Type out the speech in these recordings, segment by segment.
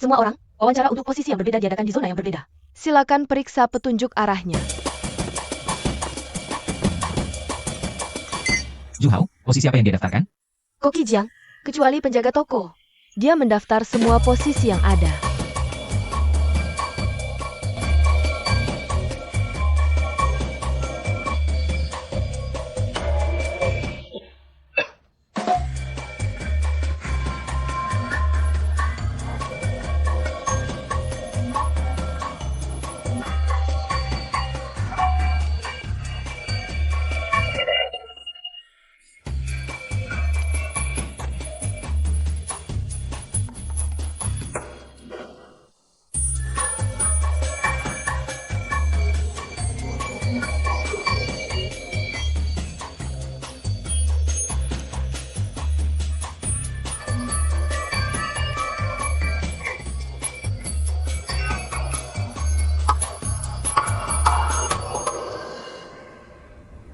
Semua orang, wawancara untuk posisi yang berbeda diadakan di zona yang berbeda. Silakan periksa petunjuk arahnya. Juhao, posisi apa yang dia daftarkan? Koki Jiang, kecuali penjaga toko. Dia mendaftar semua posisi yang ada.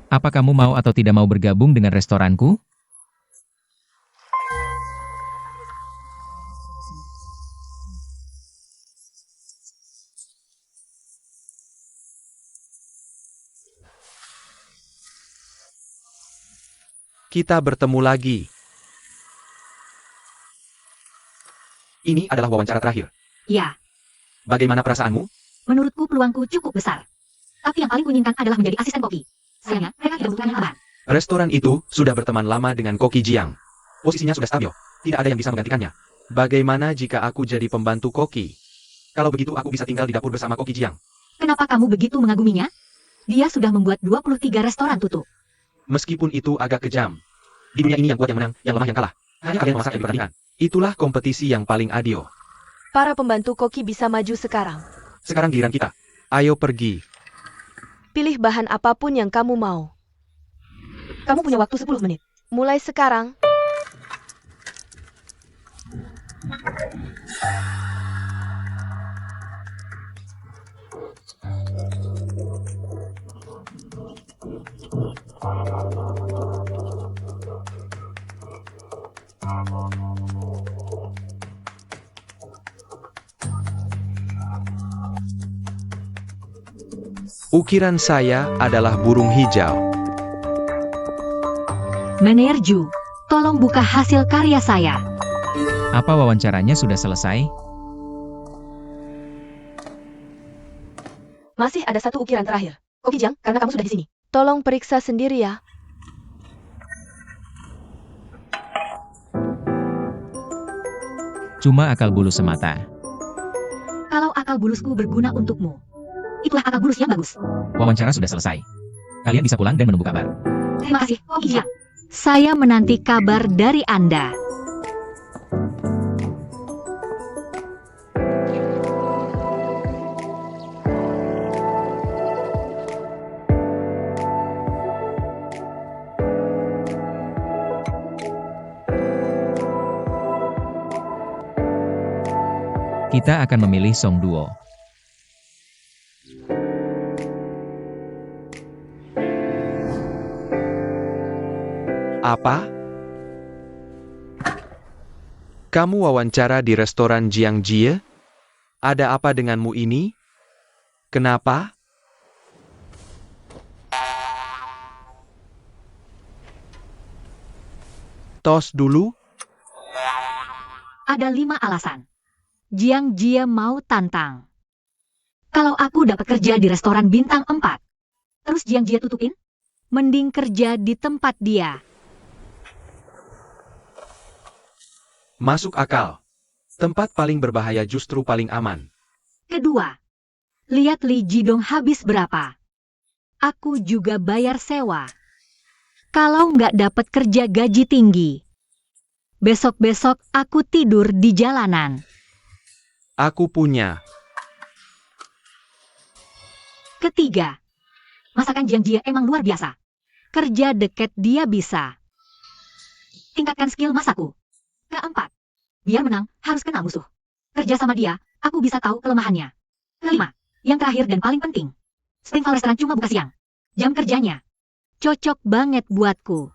Apa kamu mau atau tidak mau bergabung dengan restoranku? Kita bertemu lagi. Ini adalah wawancara terakhir. Ya, Bagaimana perasaanmu? menurutku peluangku cukup besar. Tapi yang paling kuinginkan adalah menjadi asisten koki. Sayangnya, mereka tidak membutuhkan tambahan. Restoran itu sudah berteman lama dengan Koki Jiang. Posisinya sudah stabil. Tidak ada yang bisa menggantikannya. Bagaimana jika aku jadi pembantu Koki? Kalau begitu aku bisa tinggal di dapur bersama Koki Jiang. Kenapa kamu begitu mengaguminya? Dia sudah membuat 23 restoran tutup. Meskipun itu agak kejam. Di dunia ini yang kuat yang menang, yang lemah yang kalah. Hanya kalian memasak yang dipertandingkan. Itulah kompetisi yang paling adil. Para pembantu koki bisa maju sekarang. Sekarang giliran kita. Ayo pergi. Pilih bahan apapun yang kamu mau. Kamu punya waktu 10 menit. Mulai sekarang. Ukiran saya adalah burung hijau. Menerju, tolong buka hasil karya saya. Apa wawancaranya sudah selesai? Masih ada satu ukiran terakhir. Koki Jiang, karena kamu sudah di sini. Tolong periksa sendiri ya. Cuma akal bulu semata. Kalau akal bulusku berguna untukmu, itulah akal bulus yang bagus. Wawancara sudah selesai. Kalian bisa pulang dan menunggu kabar. Terima kasih, Koki Jiang. Saya menanti kabar dari Anda. Kita akan memilih Song Duo. Apa? Kamu wawancara di restoran Jiang Jie? Ada apa denganmu ini? Kenapa? Tos dulu? Ada 5 alasan. Jiang Jie mau tantang. Kalau aku dapat kerja di restoran bintang 4, terus Jiang Jie tutupin, mending kerja di tempat dia. Masuk akal. Tempat paling berbahaya justru paling aman. Kedua, lihat Li Jidong habis berapa. Aku juga bayar sewa. Kalau nggak dapat kerja gaji tinggi, besok-besok aku tidur di jalanan. Aku punya. Ketiga, masakan Jiang Jie emang luar biasa. Kerja deket dia bisa. Tingkatkan skill masakku. Keempat, biar menang harus kenal musuh. Kerja sama dia, aku bisa tahu kelemahannya. Kelima, yang terakhir dan paling penting. Springval Restoran cuma buka siang. Jam kerjanya cocok banget buatku.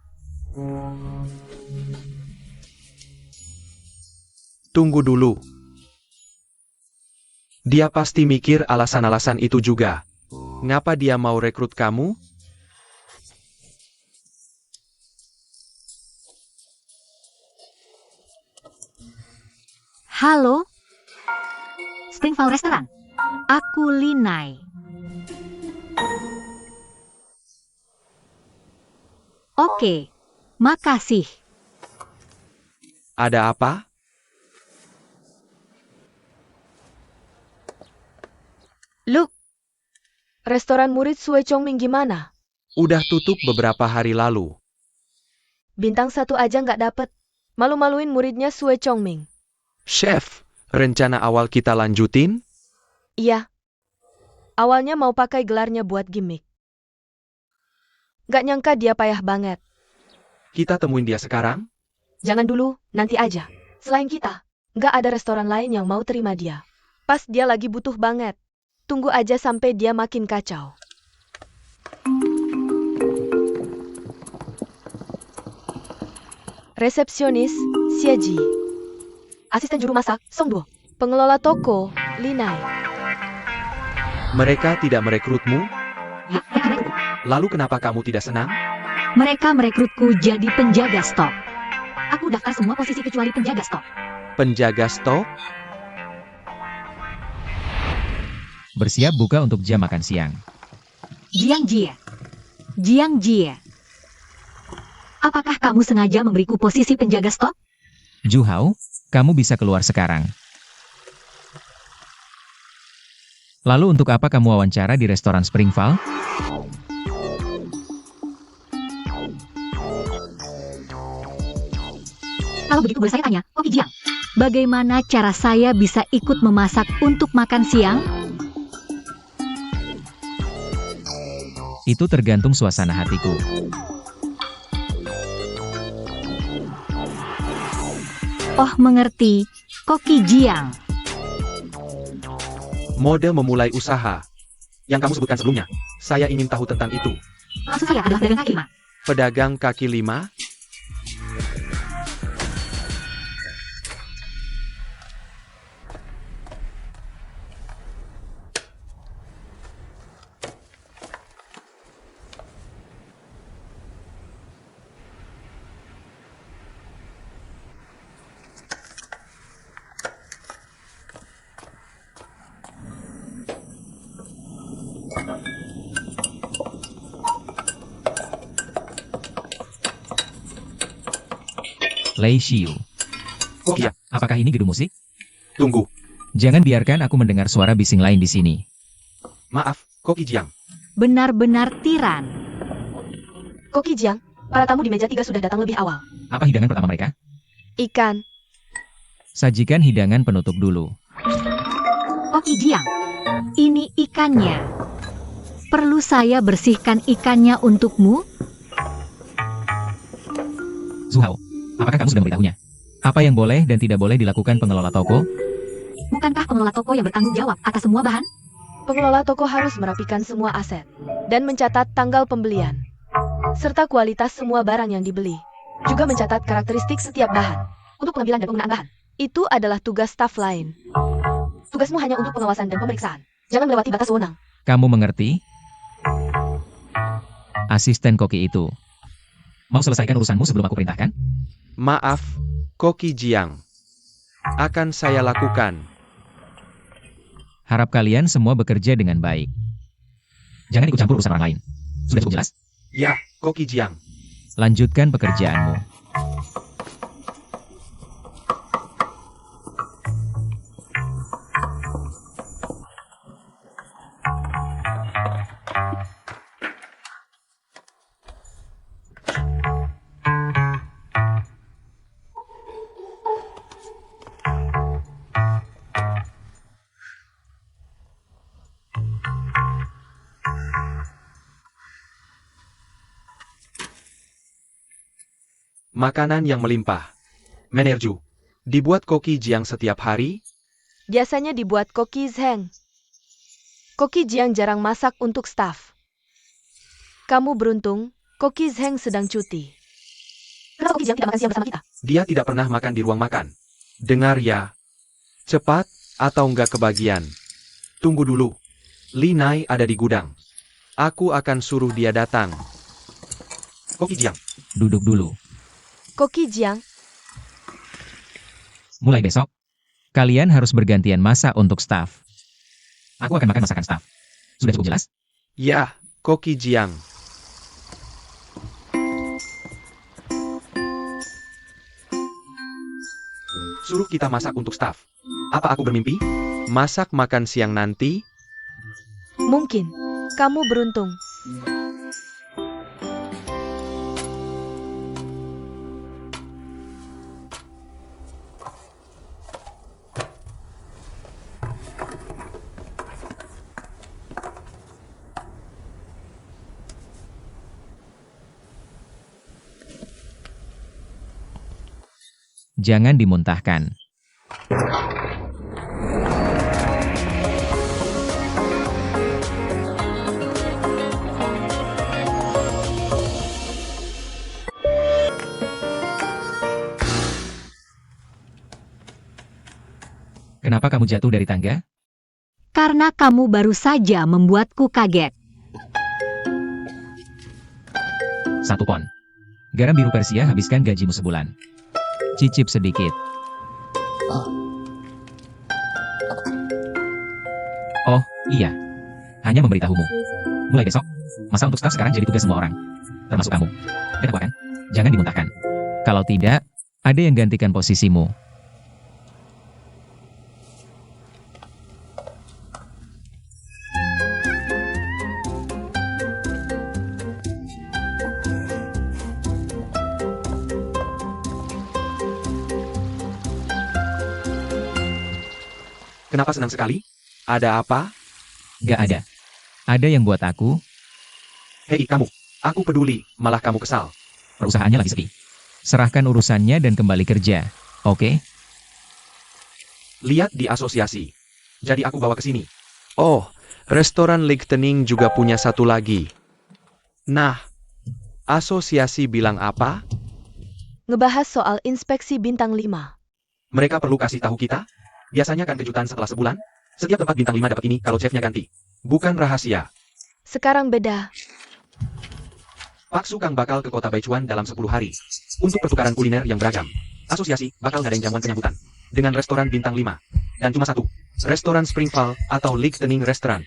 Tunggu dulu. Dia pasti mikir alasan-alasan itu juga. Ngapa dia mau rekrut kamu? Halo? Springvale Restaurant. Aku Linai. Oke, makasih. Ada apa? Look, restoran murid Sue Chongming gimana? Udah tutup beberapa hari lalu. Bintang 1 aja nggak dapet. Malu-maluin muridnya Sue Chongming. Chef, rencana awal kita lanjutin? Iya. Awalnya mau pakai gelarnya buat gimmick. Nggak nyangka dia payah banget. Kita temuin dia sekarang? Jangan dulu, nanti aja. Selain kita, nggak ada restoran lain yang mau terima dia. Pas dia lagi butuh banget. Tunggu aja sampai dia makin kacau. Resepsionis, Xie. Asisten juru masak, Song Duo. Pengelola toko, Linai. Mereka tidak merekrutmu? Ya, mereka merekrut. Lalu kenapa kamu tidak senang? Mereka merekrutku jadi penjaga stok. Aku daftar semua posisi kecuali penjaga stok. Penjaga stok? Bersiap buka untuk jam makan siang. Jiang Jie. Apakah kamu sengaja memberiku posisi penjaga stok? Ju Hao, kamu bisa keluar sekarang. Lalu untuk apa kamu wawancara di restoran Springvale? Kalau begitu boleh saya tanya, Koki Jiang, bagaimana cara saya bisa ikut memasak untuk makan siang? Itu tergantung suasana hatiku. Oh, mengerti, Koki Jiang. Mode memulai usaha. Yang kamu sebutkan sebelumnya. Saya ingin tahu tentang itu. Maksud saya adalah pedagang kaki lima. Pedagang kaki lima? Lei Xiu. Oh iya, Apakah ini gedung musik? tunggu. Jangan biarkan aku mendengar suara bising lain di sini. Maaf, Koki Jiang. Benar-benar tiran. Koki Jiang, para tamu di meja 3 sudah datang lebih awal. Apa hidangan pertama mereka? Ikan. Sajikan hidangan penutup dulu. Koki Jiang, ini ikannya. Perlu saya bersihkan ikannya untukmu? Zhu Hao, apakah kamu sudah memberitahunya? Apa yang boleh dan tidak boleh dilakukan pengelola toko? Bukankah pengelola toko yang bertanggung jawab atas semua bahan? Pengelola toko harus merapikan semua aset dan mencatat tanggal pembelian serta kualitas semua barang yang dibeli. Juga mencatat karakteristik setiap bahan untuk pengambilan dan penggunaan bahan. Itu adalah tugas staf lain. Tugasmu hanya untuk pengawasan dan pemeriksaan. Jangan melewati batas wewenang. Kamu mengerti? Asisten koki itu. Mau selesaikan urusanmu sebelum aku perintahkan? Maaf, Koki Jiang. Akan saya lakukan. Harap kalian semua bekerja dengan baik. Jangan ikut campur urusan orang lain. Sudah cukup jelas? Ya, Koki Jiang. Lanjutkan pekerjaanmu. Makanan yang melimpah. Menerju. Dibuat Koki Jiang setiap hari? Biasanya dibuat Koki Zheng. Koki Jiang jarang masak untuk staf. Kamu beruntung, Koki Zheng sedang cuti. Kenapa Koki Jiang tidak makan siang bersama kita? Dia tidak pernah makan di ruang makan. Dengar ya. Cepat, atau enggak kebagian. Tunggu dulu. Linai ada di gudang. Aku akan suruh dia datang. Koki Jiang, Duduk dulu. Koki Jiang, Mulai besok, kalian harus bergantian masak untuk staf. Aku akan makan masakan staf. Sudah cukup jelas? ya, Koki Jiang. Suruh kita masak untuk staf. Apa aku bermimpi? Masak makan siang nanti? mungkin. Kamu beruntung. Jangan dimuntahkan. Kenapa kamu jatuh dari tangga? Karena kamu baru saja membuatku kaget. 1 pon. Garam biru Persia habiskan gajimu sebulan. Cicip sedikit. Oh, iya. Hanya memberitahumu. Mulai besok, masak untuk staf sekarang jadi tugas semua orang. Termasuk kamu. Dan aku akan. Jangan dimuntahkan. Kalau tidak, ada yang gantikan posisimu. Kenapa senang sekali? Ada apa? Gak ada. Ada yang buat aku, Hei kamu, aku peduli, malah kamu kesal. perusahaannya lagi sepi. Serahkan urusannya dan kembali kerja. Oke? Lihat di asosiasi. Jadi aku bawa ke sini. Oh, restoran Lichtenning juga punya satu lagi. Nah, asosiasi bilang apa? Ngebahas soal inspeksi bintang 5. Mereka perlu kasih tahu kita? Biasanya kan kejutan setelah sebulan? Setiap tempat bintang 5 dapat ini kalau chefnya ganti. Bukan rahasia. Sekarang beda. Pak Sukang bakal ke kota Baichuan dalam 10 hari. Untuk pertukaran kuliner yang beragam. Asosiasi bakal ngadain jamuan penyambutan. Dengan restoran bintang 5. Dan cuma satu. Restoran Springval atau Lichtenning Restaurant.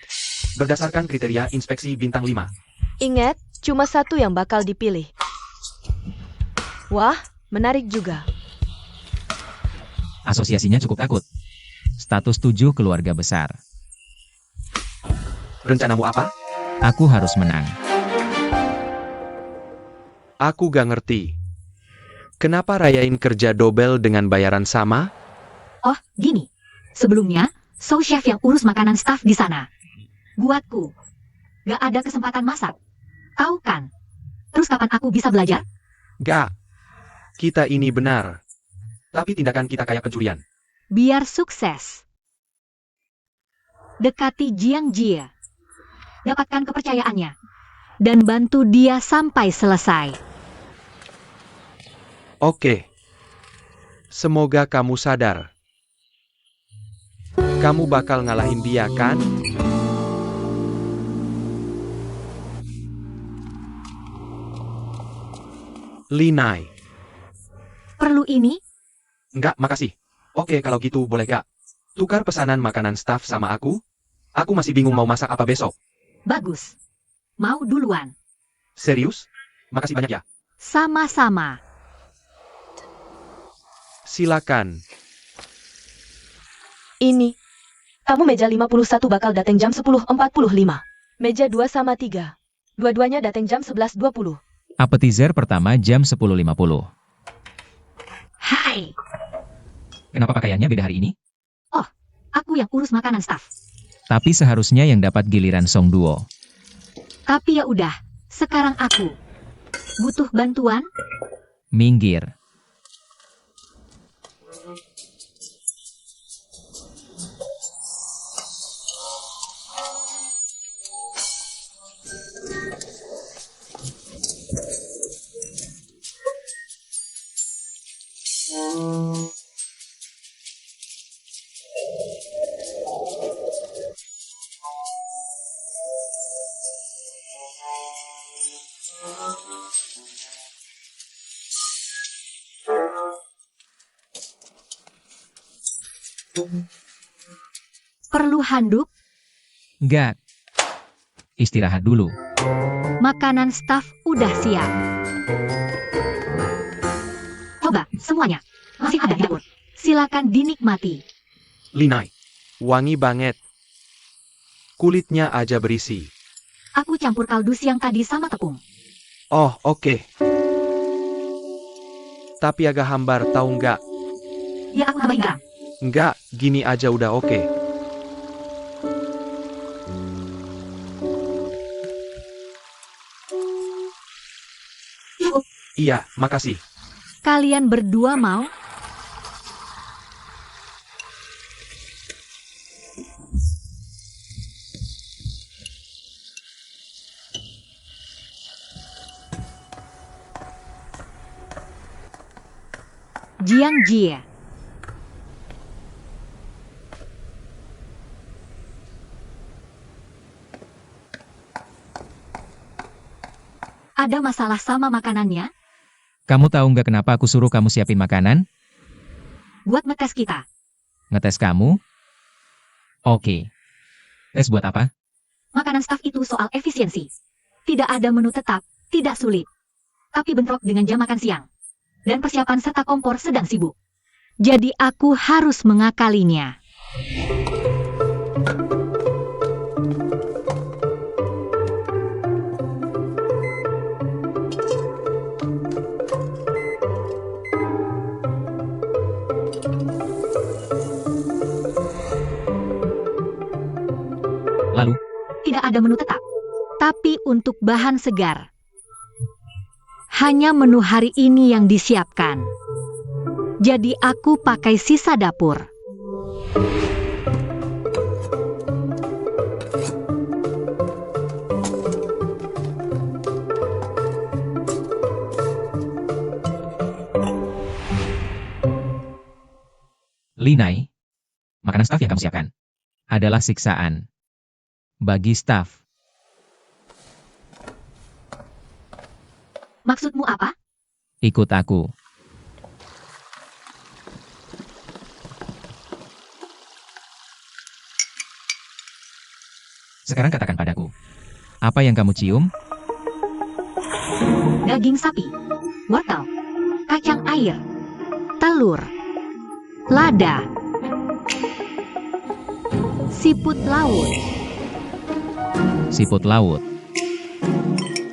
Berdasarkan kriteria inspeksi bintang 5. Ingat, cuma satu yang bakal dipilih. Wah, menarik juga. Asosiasinya cukup takut. Status 7 keluarga besar. Rencanamu apa? Aku harus menang. Aku gak ngerti. Kenapa rayain kerja double dengan bayaran sama? Oh, gini. Sebelumnya, sous chef yang urus makanan staf di sana. Buatku. Gak ada kesempatan masak. Tahu kan? Terus kapan aku bisa belajar? Gak. Kita ini benar. Tapi tindakan kita kayak pencurian. Biar sukses. Dekati Jiang Jie. Dapatkan kepercayaannya. Dan bantu dia sampai selesai. Oke. Semoga kamu sadar. Kamu bakal ngalahin dia kan? Linai. Perlu ini? Enggak, makasih. Oke, kalau gitu boleh gak? Tukar pesanan makanan staf sama aku? Aku masih bingung mau masak apa besok. Bagus. Mau duluan. Serius? Makasih banyak ya. Sama-sama. Silakan. Ini. Tamu meja 51 bakal datang jam 10.45. Meja 2 sama 3. Dua-duanya datang jam 11.20. Appetizer pertama jam 10.50. Hai. Kenapa pakaiannya beda hari ini? Aku yang urus makanan staf. Tapi seharusnya yang dapat giliran Song Duo. Tapi ya udah. Sekarang aku. Butuh bantuan? Minggir. Perlu handuk? Enggak. Istirahat dulu. Makanan staf udah siap. Coba, semuanya. Masih ada di dapur. Silakan dinikmati. Linai. Wangi banget. Kulitnya aja berisi. Aku campur kaldu siang tadi sama tepung. Oh, oke. Tapi agak hambar, tahu nggak? Ya aku tambahin garam. Nggak, gini aja udah oke. Cukup. Iya, makasih. Kalian berdua mau? Jiang Jie. Ada masalah sama makanannya? Kamu tahu nggak kenapa aku suruh kamu siapin makanan? Buat ngetes kita. Ngetes kamu? Oke. Tes buat apa? Makanan staf itu soal efisiensi. Tidak ada menu tetap, tidak sulit. Tapi bentrok dengan jam makan siang. Dan persiapan serta kompor sedang sibuk. Jadi aku harus mengakalinya. Lalu, Tidak ada menu tetap. Tapi untuk bahan segar. Hanya menu hari ini yang disiapkan. Jadi aku pakai sisa dapur. Linai, makanan staf yang kamu siapkan adalah siksaan bagi staf. Maksudmu apa? Ikut aku. Sekarang katakan padaku, apa yang kamu cium? Daging sapi, wortel, kacang air, telur, lada, siput laut. Siput laut.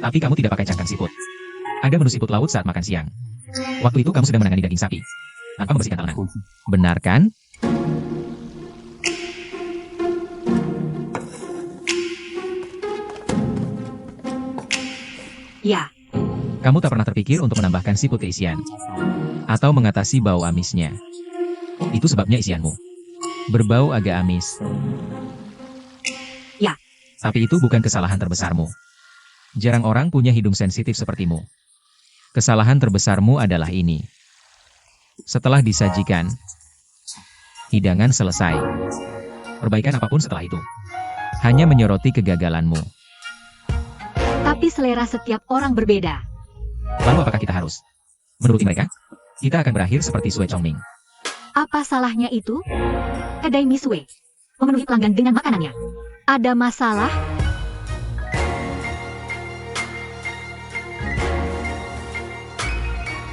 Tapi kamu tidak pakai cangkang siput. Ada menu siput laut saat makan siang. Waktu itu kamu sedang menangani daging sapi, tanpa membersihkan tangan. Benar kan? Ya, Kamu tak pernah terpikir untuk menambahkan siput ke isian. Atau mengatasi bau amisnya. Itu sebabnya isianmu berbau agak amis. Ya. Tapi itu bukan kesalahan terbesarmu. Jarang orang punya hidung sensitif sepertimu. Kesalahan terbesarmu adalah ini. Setelah disajikan, hidangan selesai. Perbaikan apapun setelah itu hanya menyoroti kegagalanmu. tapi selera setiap orang berbeda. Lalu apakah kita harus menuruti mereka? Kita akan berakhir seperti Sue Chongming. Apa salahnya itu? Kedai Misue memenuhi pelanggan dengan makanannya. Ada masalah?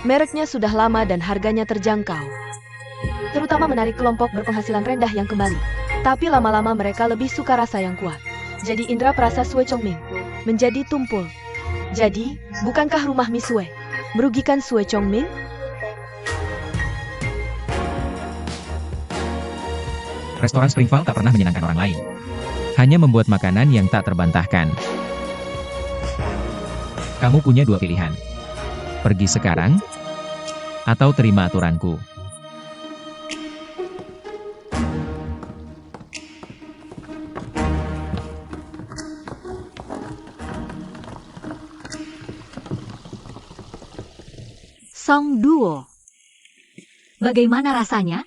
Mereknya sudah lama dan harganya terjangkau. Terutama menarik kelompok berpenghasilan rendah yang kembali. Tapi lama-lama mereka lebih suka rasa yang kuat. Jadi indera perasa Sue Chongming menjadi tumpul. Jadi, bukankah rumah Misue merugikan Sue Chongming? Restoran Springval tak pernah menyenangkan orang lain. Hanya membuat makanan yang tak terbantahkan. Kamu punya dua pilihan. Pergi sekarang, atau terima aturanku. Song Duo. Bagaimana rasanya?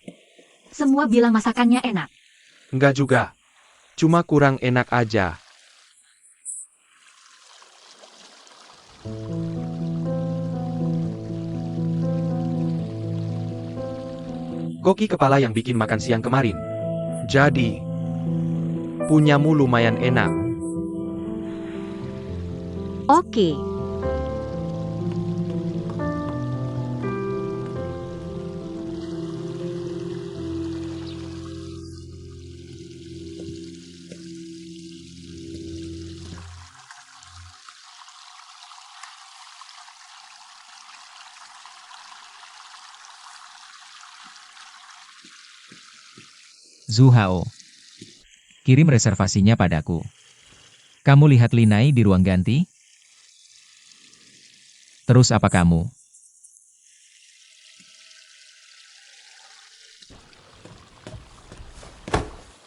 Semua bilang masakannya enak. Nggak juga. Cuma kurang enak aja. Koki kepala yang bikin makan siang kemarin. Jadi, punyamu lumayan enak. Oke. Zhu Hao. Kirim reservasinya padaku. Kamu lihat Linai di ruang ganti? Terus apa kamu?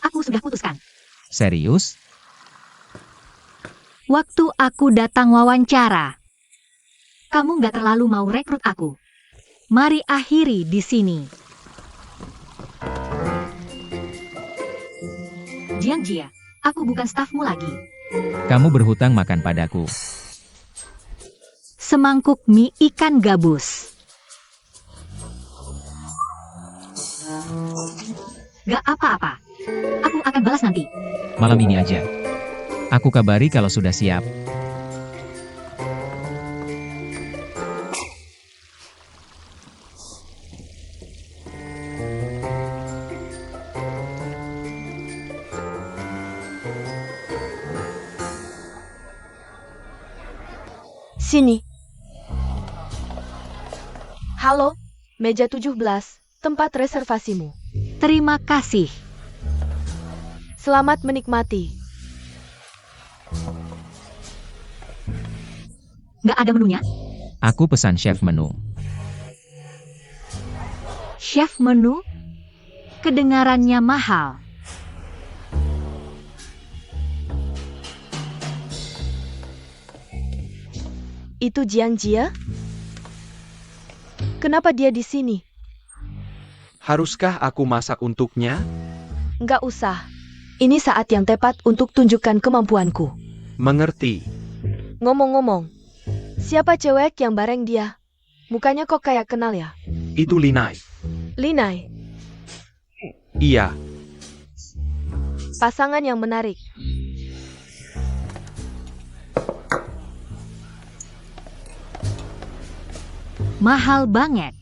Aku sudah putuskan. Serius? Waktu aku datang wawancara, kamu nggak terlalu mau rekrut aku. Mari akhiri di sini. Jiang Jia, aku bukan stafmu lagi. Kamu berhutang makan padaku. Semangkuk mie ikan gabus. Gak apa-apa. Aku akan balas nanti. Malam ini aja. Aku kabari kalau sudah siap. Sini. Halo, meja 17, tempat reservasimu. Terima kasih. Selamat menikmati. Gak ada menunya? Aku pesan chef menu. Chef menu? Kedengarannya mahal. Itu Jiang Jia? Kenapa dia di sini? Haruskah aku masak untuknya? Nggak usah. Ini saat yang tepat untuk tunjukkan kemampuanku. Mengerti. Ngomong-ngomong, siapa cewek yang bareng dia? Mukanya kok kayak kenal ya? Itu Linai. Linai, Iya. pasangan yang menarik. Mahal banget.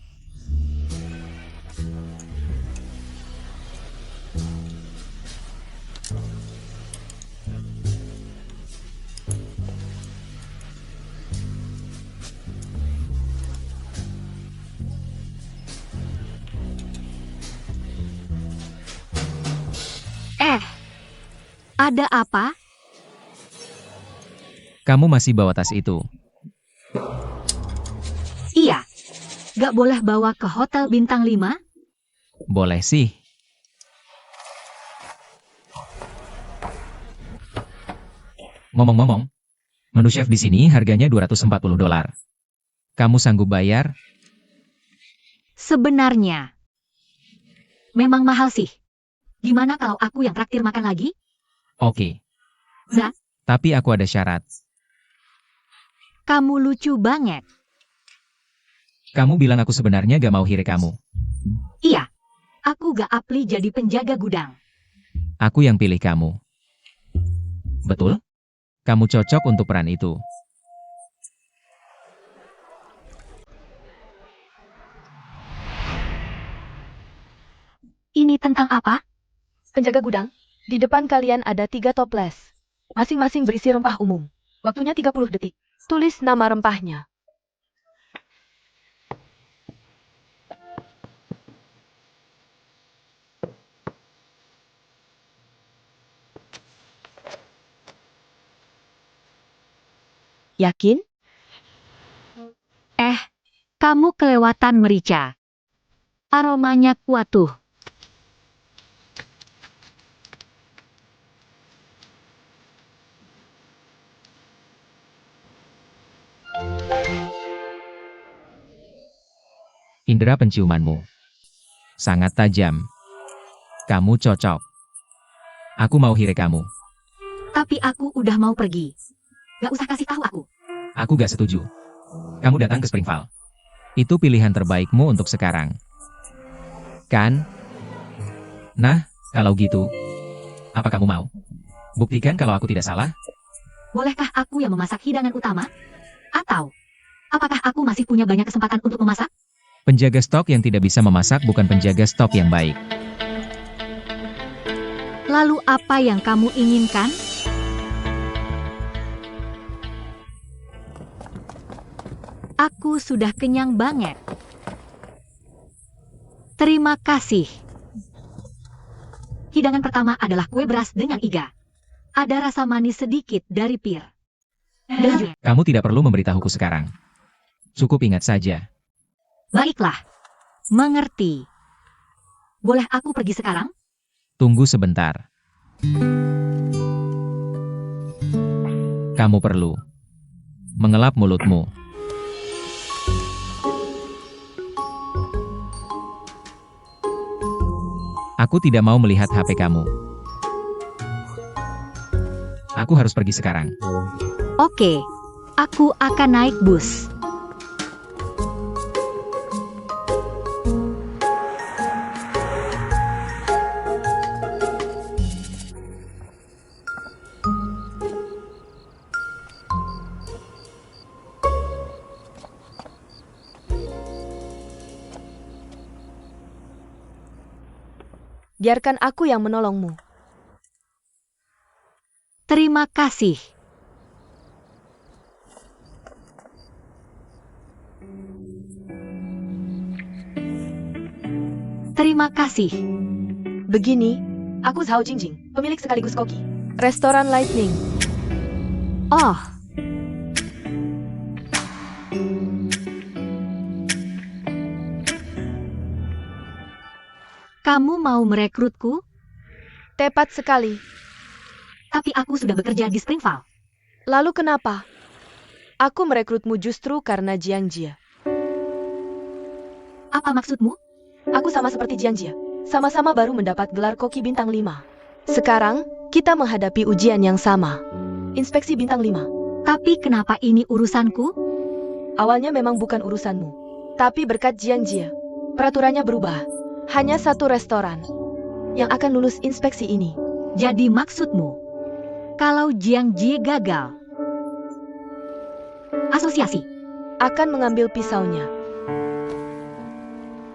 Ada apa? Kamu masih bawa tas itu. Iya. Gak boleh bawa ke hotel bintang 5? Boleh sih. Ngomong-ngomong, menu chef di sini harganya $240. Kamu sanggup bayar? Sebenarnya. Memang mahal sih. Gimana kalau aku yang traktir makan lagi? Oke. Za, Tapi aku ada syarat. kamu lucu banget. Kamu bilang aku sebenarnya gak mau hire kamu. Iya. Aku gak apli jadi penjaga gudang. Aku yang pilih kamu. Betul? Kamu cocok untuk peran itu. Ini tentang apa? Penjaga gudang, di depan kalian ada 3 toples. Masing-masing berisi rempah umum. Waktunya 30 detik. Tulis nama rempahnya. Yakin? Kamu kelewatan merica. Aromanya kuat tuh. Indera penciumanmu sangat tajam. Kamu cocok. Aku mau hire kamu. Tapi aku udah mau pergi. Gak usah kasih tahu aku. Aku gak setuju. Kamu datang ke Springvale. Itu pilihan terbaikmu untuk sekarang. Kan? Nah, kalau gitu, apa kamu mau? Buktikan kalau aku tidak salah. Bolehkah aku yang memasak hidangan utama? Atau, apakah aku masih punya banyak kesempatan untuk memasak? Penjaga stok yang tidak bisa memasak bukan penjaga stok yang baik. Lalu apa yang kamu inginkan? Aku sudah kenyang banget. Terima kasih. Hidangan pertama adalah kue beras dengan iga. Ada rasa manis sedikit dari pir. Dan juga, Kamu tidak perlu memberitahuku sekarang. Cukup ingat saja. baiklah. Mengerti. Boleh aku pergi sekarang? Tunggu sebentar. Kamu perlu mengelap mulutmu. Aku tidak mau melihat HP kamu. Aku harus pergi sekarang. Oke. Aku akan naik bus. Biarkan aku yang menolongmu. Terima kasih. Terima kasih. Begini, aku Zhao Jingjing, pemilik sekaligus koki. Restoran Lightning. Oh, kamu mau merekrutku? Tepat sekali. Tapi aku sudah bekerja di Springvale. Lalu kenapa? Aku merekrutmu justru karena Jiang Jia. Apa maksudmu? Aku sama seperti Jiang Jia. Sama-sama baru mendapat gelar koki bintang 5. Sekarang, kita menghadapi ujian yang sama. Inspeksi bintang 5. Tapi kenapa ini urusanku? Awalnya memang bukan urusanmu. Tapi berkat Jiang Jia, peraturannya berubah. Hanya satu restoran yang akan lulus inspeksi ini. Jadi maksudmu, kalau Jiang Jie gagal, asosiasi Akan mengambil pisaunya.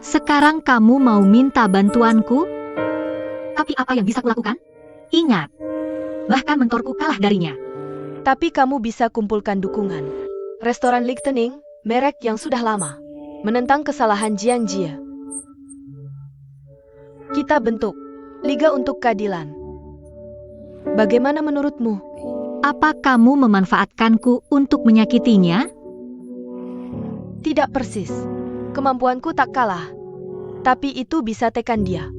sekarang kamu mau minta bantuanku? Tapi apa yang bisa kulakukan? Ingat, bahkan mentorku kalah darinya. Tapi kamu bisa kumpulkan dukungan. Restoran Lichtenning, merek yang sudah lama, menentang kesalahan Jiang Jia. Kita bentuk Liga untuk Keadilan. Bagaimana menurutmu? Apa kamu memanfaatkanku untuk menyakitinya? Tidak persis. Kemampuanku tak kalah. Tapi itu bisa tekan dia.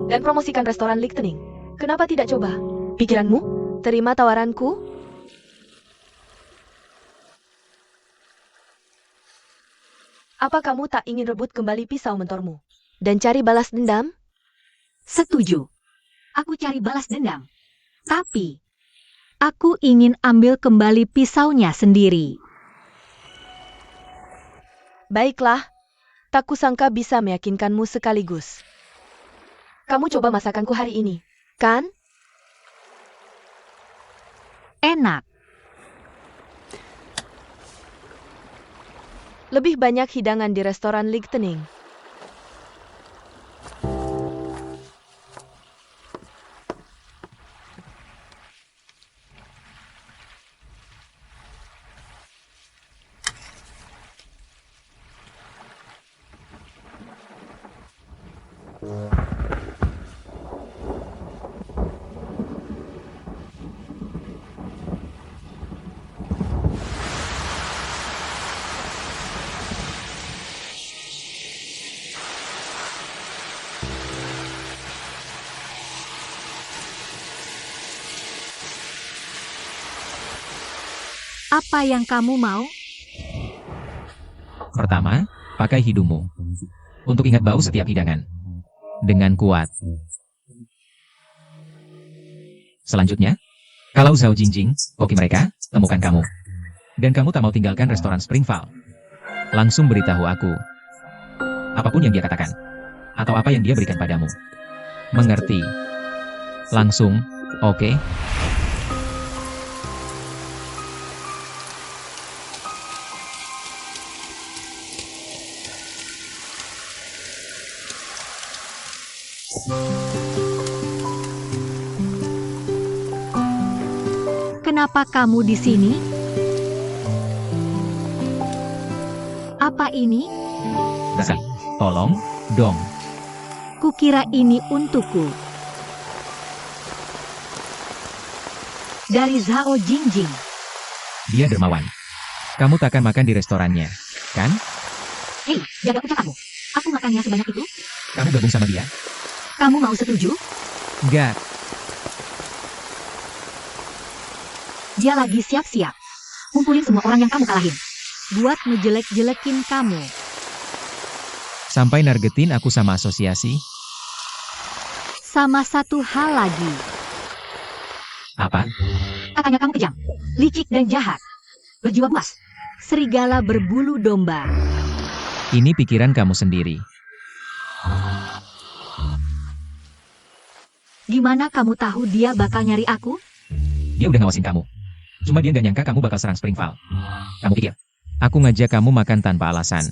Dan promosikan restoran Lichtenning. Kenapa tidak coba? Pikiranmu? Terima tawaranku? Apa kamu tak ingin rebut kembali pisau mentormu? Dan cari balas dendam? Setuju. Aku cari balas dendam. Tapi, aku ingin ambil kembali pisaunya sendiri. Baiklah, tak kusangka bisa meyakinkanmu sekaligus. Kamu coba masakanku hari ini, kan? Enak. Lebih banyak hidangan di restoran Lichtenning. Apa yang kamu mau? Pertama, pakai hidungmu untuk ingat bau setiap hidangan dengan kuat. Selanjutnya, kalau Zhao Jingjing, koki mereka, temukan kamu. Dan kamu tak mau tinggalkan restoran Springvale. Langsung beritahu aku. Apapun yang dia katakan. atau apa yang dia berikan padamu. Mengerti? Langsung, oke? Kenapa kamu di sini? Apa ini? Rasali, tolong, dong. Kukira ini untukku. Dari Zhao Jingjing. Dia dermawan. Kamu takkan makan di restorannya, kan? Hei, jaga ucapanmu. Aku makannya sebanyak itu. Kamu gabung sama dia? Kamu mau setuju? Enggak. Dia lagi siap-siap. Kumpulin semua orang yang kamu kalahin. Buat ngejelek-jelekin kamu. Sampai nargetin aku sama asosiasi? Sama satu hal lagi. Apa? Katanya kamu kejam, licik dan jahat. Berjiwa buas. Serigala berbulu domba. Ini pikiran kamu sendiri. Gimana kamu tahu dia bakal nyari aku? Dia udah ngawasin kamu. Cuma dia gak nyangka kamu bakal serang Springval. Kamu pikir? Aku ngajak kamu makan tanpa alasan.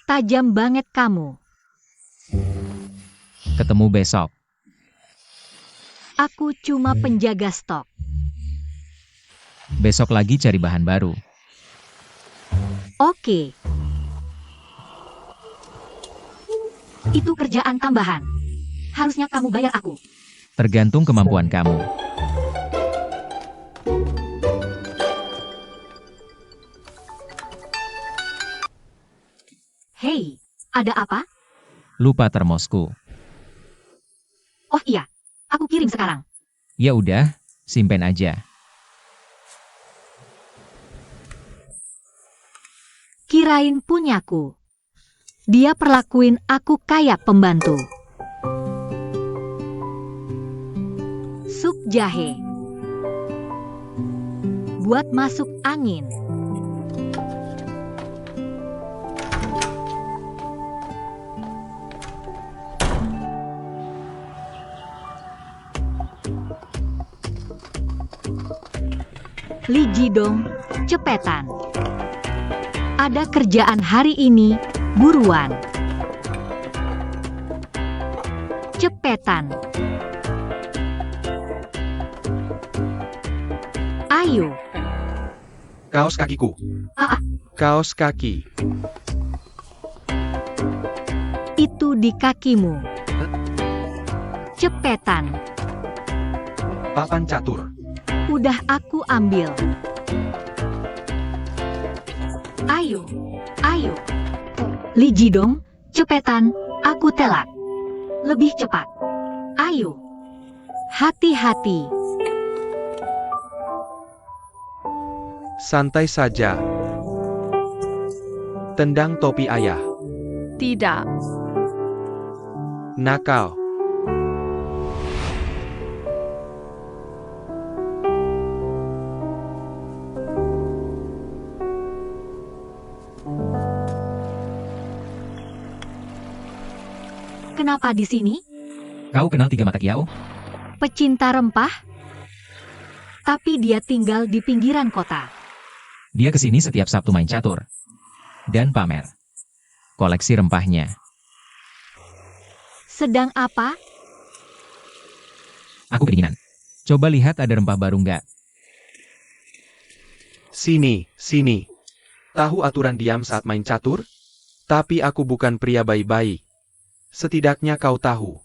Tajam banget kamu. Ketemu besok. Aku cuma penjaga stok. Besok lagi cari bahan baru. Oke. Itu kerjaan tambahan. Harusnya kamu bayar aku. Tergantung kemampuan kamu. Hei, ada apa? Lupa termosku. Oh iya, aku kirim sekarang. Ya udah, simpen aja. Kirain punyaku. Dia perlakuin aku kayak pembantu. Sup jahe. Buat masuk angin. Li Jidong, cepetan. Ada kerjaan hari ini, buruan. Cepetan. Ayo. Kaos kakiku. Ah, Kaos kaki. itu di kakimu. Cepetan. Papan catur. Udah aku ambil. Ayo, ayo. Li Jidong, cepetan, aku telat. Lebih cepat. Ayo. Hati-hati. Santai saja. Tendang topi ayah. Tidak. Nakal. Kenapa di sini? Kau kenal Tiga Mata Kiao? Pecinta rempah? Tapi dia tinggal di pinggiran kota. Dia kesini setiap Sabtu main catur. Dan pamer koleksi rempahnya. Sedang apa? Aku kedinginan. Coba lihat ada rempah baru nggak? Sini, sini. Tahu aturan diam saat main catur? Tapi aku bukan pria baik-baik. Setidaknya kau tahu.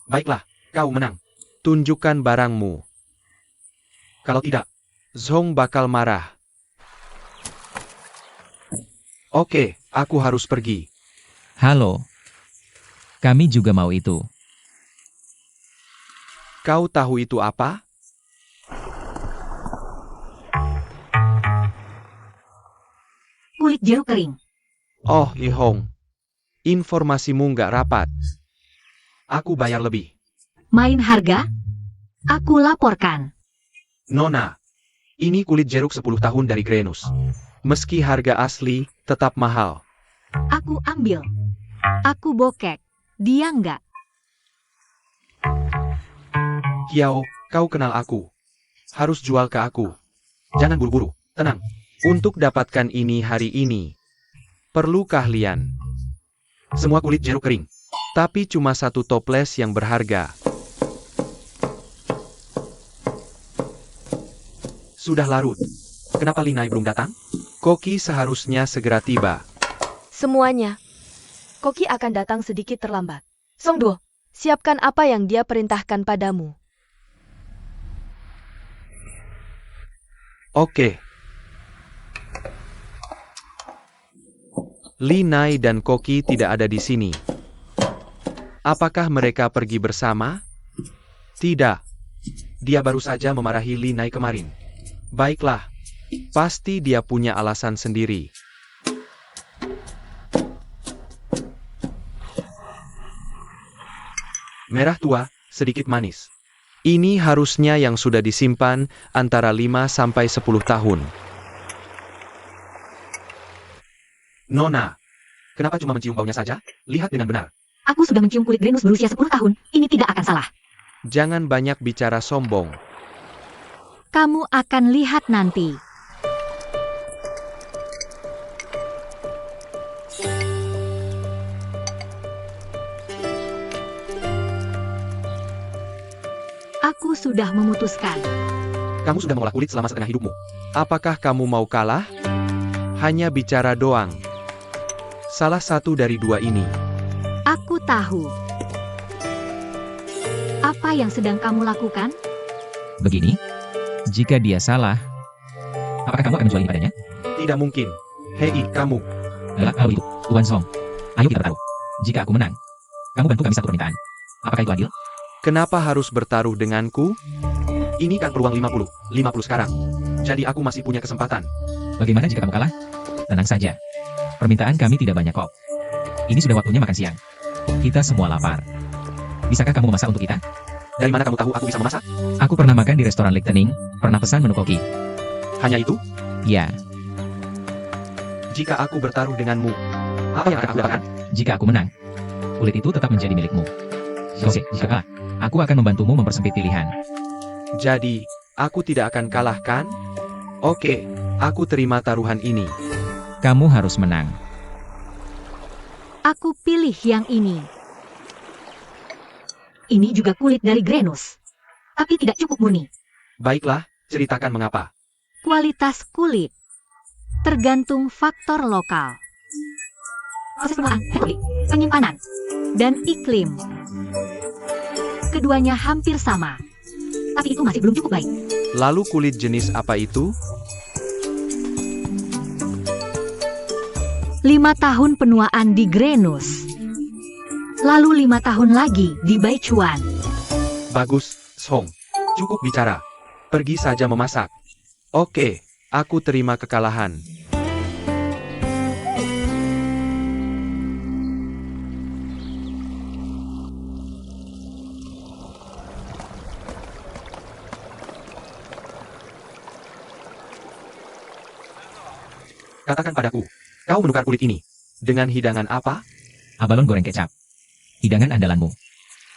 Baiklah, kau menang. Tunjukkan barangmu. Kalau tidak, Zhong bakal marah. Oke, aku harus pergi. Halo. Kami juga mau itu. Kau tahu itu apa? Kulit jeruk kering. Oh, Li Hong. Informasimu nggak rapat. Aku bayar lebih. Main harga? Aku laporkan. Nona, ini kulit jeruk 10 tahun dari Grenus. Meski harga asli, tetap mahal. Aku ambil. Aku bokek. Dia enggak. Hiao, kau kenal aku. Harus jual ke aku. Jangan buru-buru, tenang. Untuk dapatkan ini hari ini, perlu keahlian. Semua kulit jeruk kering. Tapi cuma satu toples yang berharga. Sudah larut. Kenapa Linai belum datang? Koki seharusnya segera tiba. Semuanya. Koki akan datang sedikit terlambat. Songduo, siapkan apa yang dia perintahkan padamu. Oke. Linai dan Koki tidak ada di sini. Apakah mereka pergi bersama? Tidak. Dia baru saja memarahi Linai kemarin. Baiklah. Pasti dia punya alasan sendiri. Merah tua, sedikit manis. Ini harusnya yang sudah disimpan antara 5 sampai 10 tahun. Nona, kenapa cuma mencium baunya saja? Lihat dengan benar. Aku sudah mencium kulit Grenus berusia 10 tahun. Ini tidak akan salah. Jangan banyak bicara sombong. Kamu akan lihat nanti. Aku sudah memutuskan. Kamu sudah mengolah kulit selama setengah hidupmu. Apakah kamu mau kalah? Hanya bicara doang. Salah satu dari dua ini. Aku tahu. Apa yang sedang kamu lakukan? Begini, jika dia salah, apakah kamu akan menjual ini padanya? Tidak mungkin. Hei, kamu. Kalau itu, Tuan Song. Ayo kita bertaruh. Jika aku menang, kamu bantu kami satu permintaan. Apakah itu adil? Kenapa harus bertaruh denganku? Ini kan peluang 50 sekarang. Jadi aku masih punya kesempatan. Bagaimana jika kamu kalah? Tenang saja. Permintaan kami tidak banyak kok. Ini sudah waktunya makan siang. Kita semua lapar. Bisakah kamu memasak untuk kita? Dari mana kamu tahu aku bisa memasak? Aku pernah makan di restoran Lichtening, pernah pesan menu koki. Hanya itu? Ya, Jika aku bertaruh denganmu, apa yang akan aku dapatkan? jika aku menang, kulit itu tetap menjadi milikmu. Oke, jika kalah, aku akan membantumu mempersempit pilihan. Jadi, aku tidak akan kalah kan? Oke, aku terima taruhan ini. Kamu harus menang. Aku pilih yang ini. Ini juga kulit dari Grenus. Tapi tidak cukup murni. Baiklah, ceritakan mengapa. Kualitas kulit tergantung faktor lokal. Proses pengolahan, teknik, penyimpanan, dan iklim. Keduanya hampir sama. Tapi itu masih belum cukup baik. Lalu kulit jenis apa itu? 5 tahun penuaan di Grenus. Lalu 5 tahun lagi di Baichuan. Bagus, Song. Cukup bicara. Pergi saja memasak. Oke, aku terima kekalahan. Katakan padaku, kau menukar kulit ini dengan hidangan apa? Abalon goreng kecap. Hidangan andalanmu.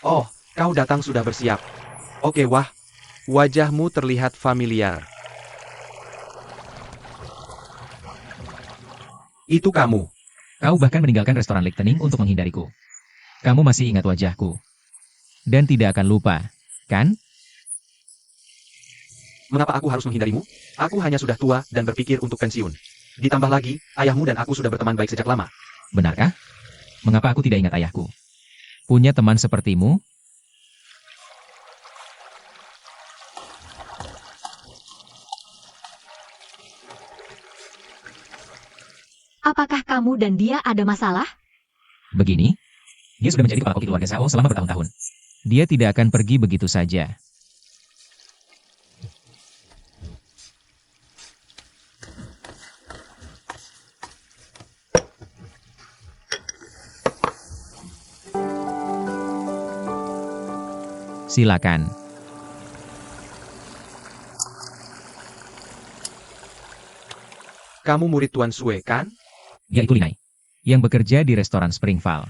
Oh, kau datang sudah bersiap. Oke, wah. Wajahmu terlihat familiar. Itu kamu. Kau bahkan meninggalkan restoran Lichtening untuk menghindariku. Kamu masih ingat wajahku. Dan tidak akan lupa, kan? Mengapa aku harus menghindarimu? Aku hanya sudah tua dan berpikir untuk pensiun. Ditambah lagi, ayahmu dan aku sudah berteman baik sejak lama. Benarkah? Mengapa aku tidak ingat ayahku? Punya teman sepertimu? Apakah kamu dan dia ada masalah? Begini, dia sudah menjadi kepala koki keluarga Sao selama bertahun-tahun. Dia tidak akan pergi begitu saja. Silakan. Kamu murid Tuan Sue, kan? Dia itu Linai. yang bekerja di restoran Springval.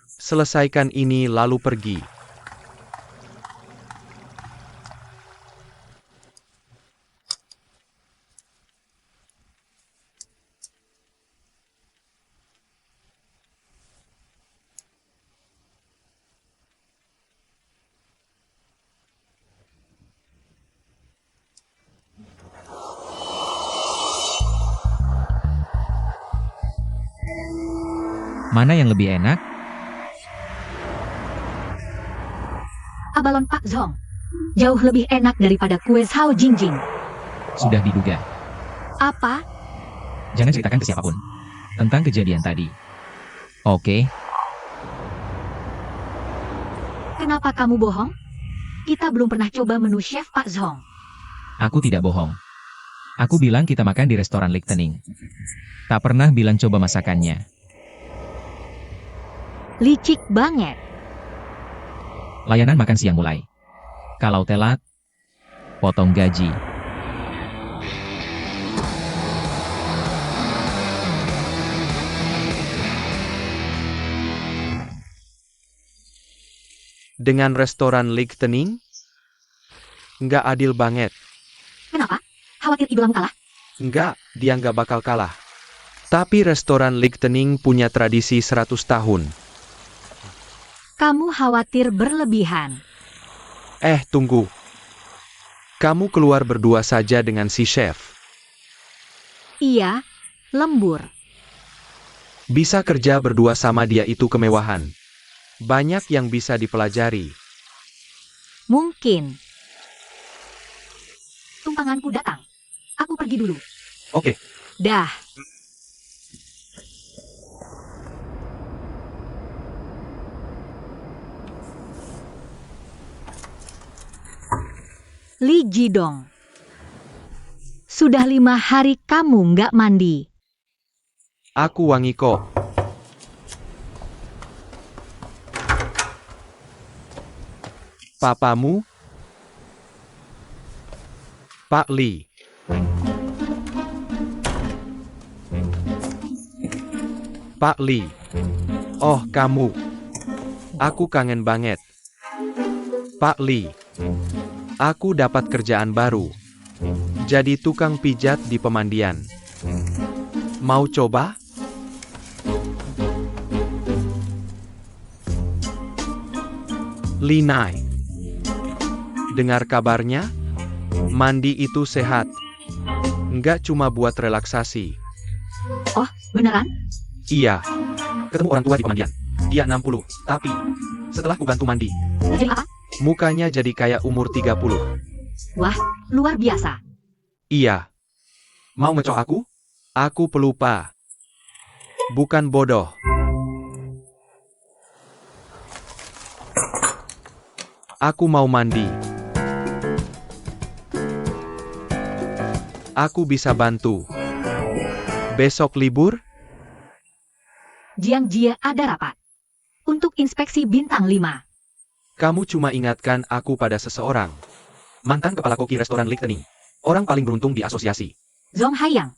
Selesaikan ini lalu pergi. Mana yang lebih enak? Abalon Pak Zhong. Jauh lebih enak daripada kue Sao Jingjing. Sudah diduga. Apa? Jangan ceritakan ke siapapun tentang kejadian tadi. Oke, Kenapa kamu bohong? Kita belum pernah coba menu Chef Pak Zhong. aku tidak bohong. Aku bilang kita makan di restoran Lichtening. Tak pernah bilang coba masakannya. Licik banget. Layanan makan siang mulai. Kalau telat, potong gaji. Dengan restoran Lichtening? Nggak adil banget. Kenapa? Khawatir idolamu kalah? Nggak, dia nggak bakal kalah. Tapi restoran Lichtening punya tradisi 100 tahun. Kamu khawatir berlebihan. Tunggu. Kamu keluar berdua saja dengan si chef. Iya, lembur. Bisa kerja berdua sama dia itu kemewahan. Banyak yang bisa dipelajari. Mungkin. Tumpanganku datang. Aku pergi dulu. Oke. Dah. Li Jidong. Sudah 5 hari kamu nggak mandi. Aku wangi kok. Papamu? Pak Li. Pak Li. Oh, kamu. Aku kangen banget. Pak Li. Aku dapat kerjaan baru. Jadi tukang pijat di pemandian. Mau coba? Linai. Dengar kabarnya? Mandi itu sehat. Nggak cuma buat relaksasi. Oh, beneran? Iya. Ketemu orang tua di pemandian. Dia 60, tapi setelah kubantu mandi, Jadi apa? mukanya jadi kayak umur 30. Wah, luar biasa. Iya. Mau ngecok aku? Aku pelupa. Bukan bodoh. Aku mau mandi. Aku bisa bantu. Besok libur? Jiang Jia ada rapat. Untuk inspeksi bintang 5. Kamu cuma ingatkan aku pada seseorang. Mantan kepala koki restoran Lichtening. Orang paling beruntung di asosiasi. Zhong Haiyang.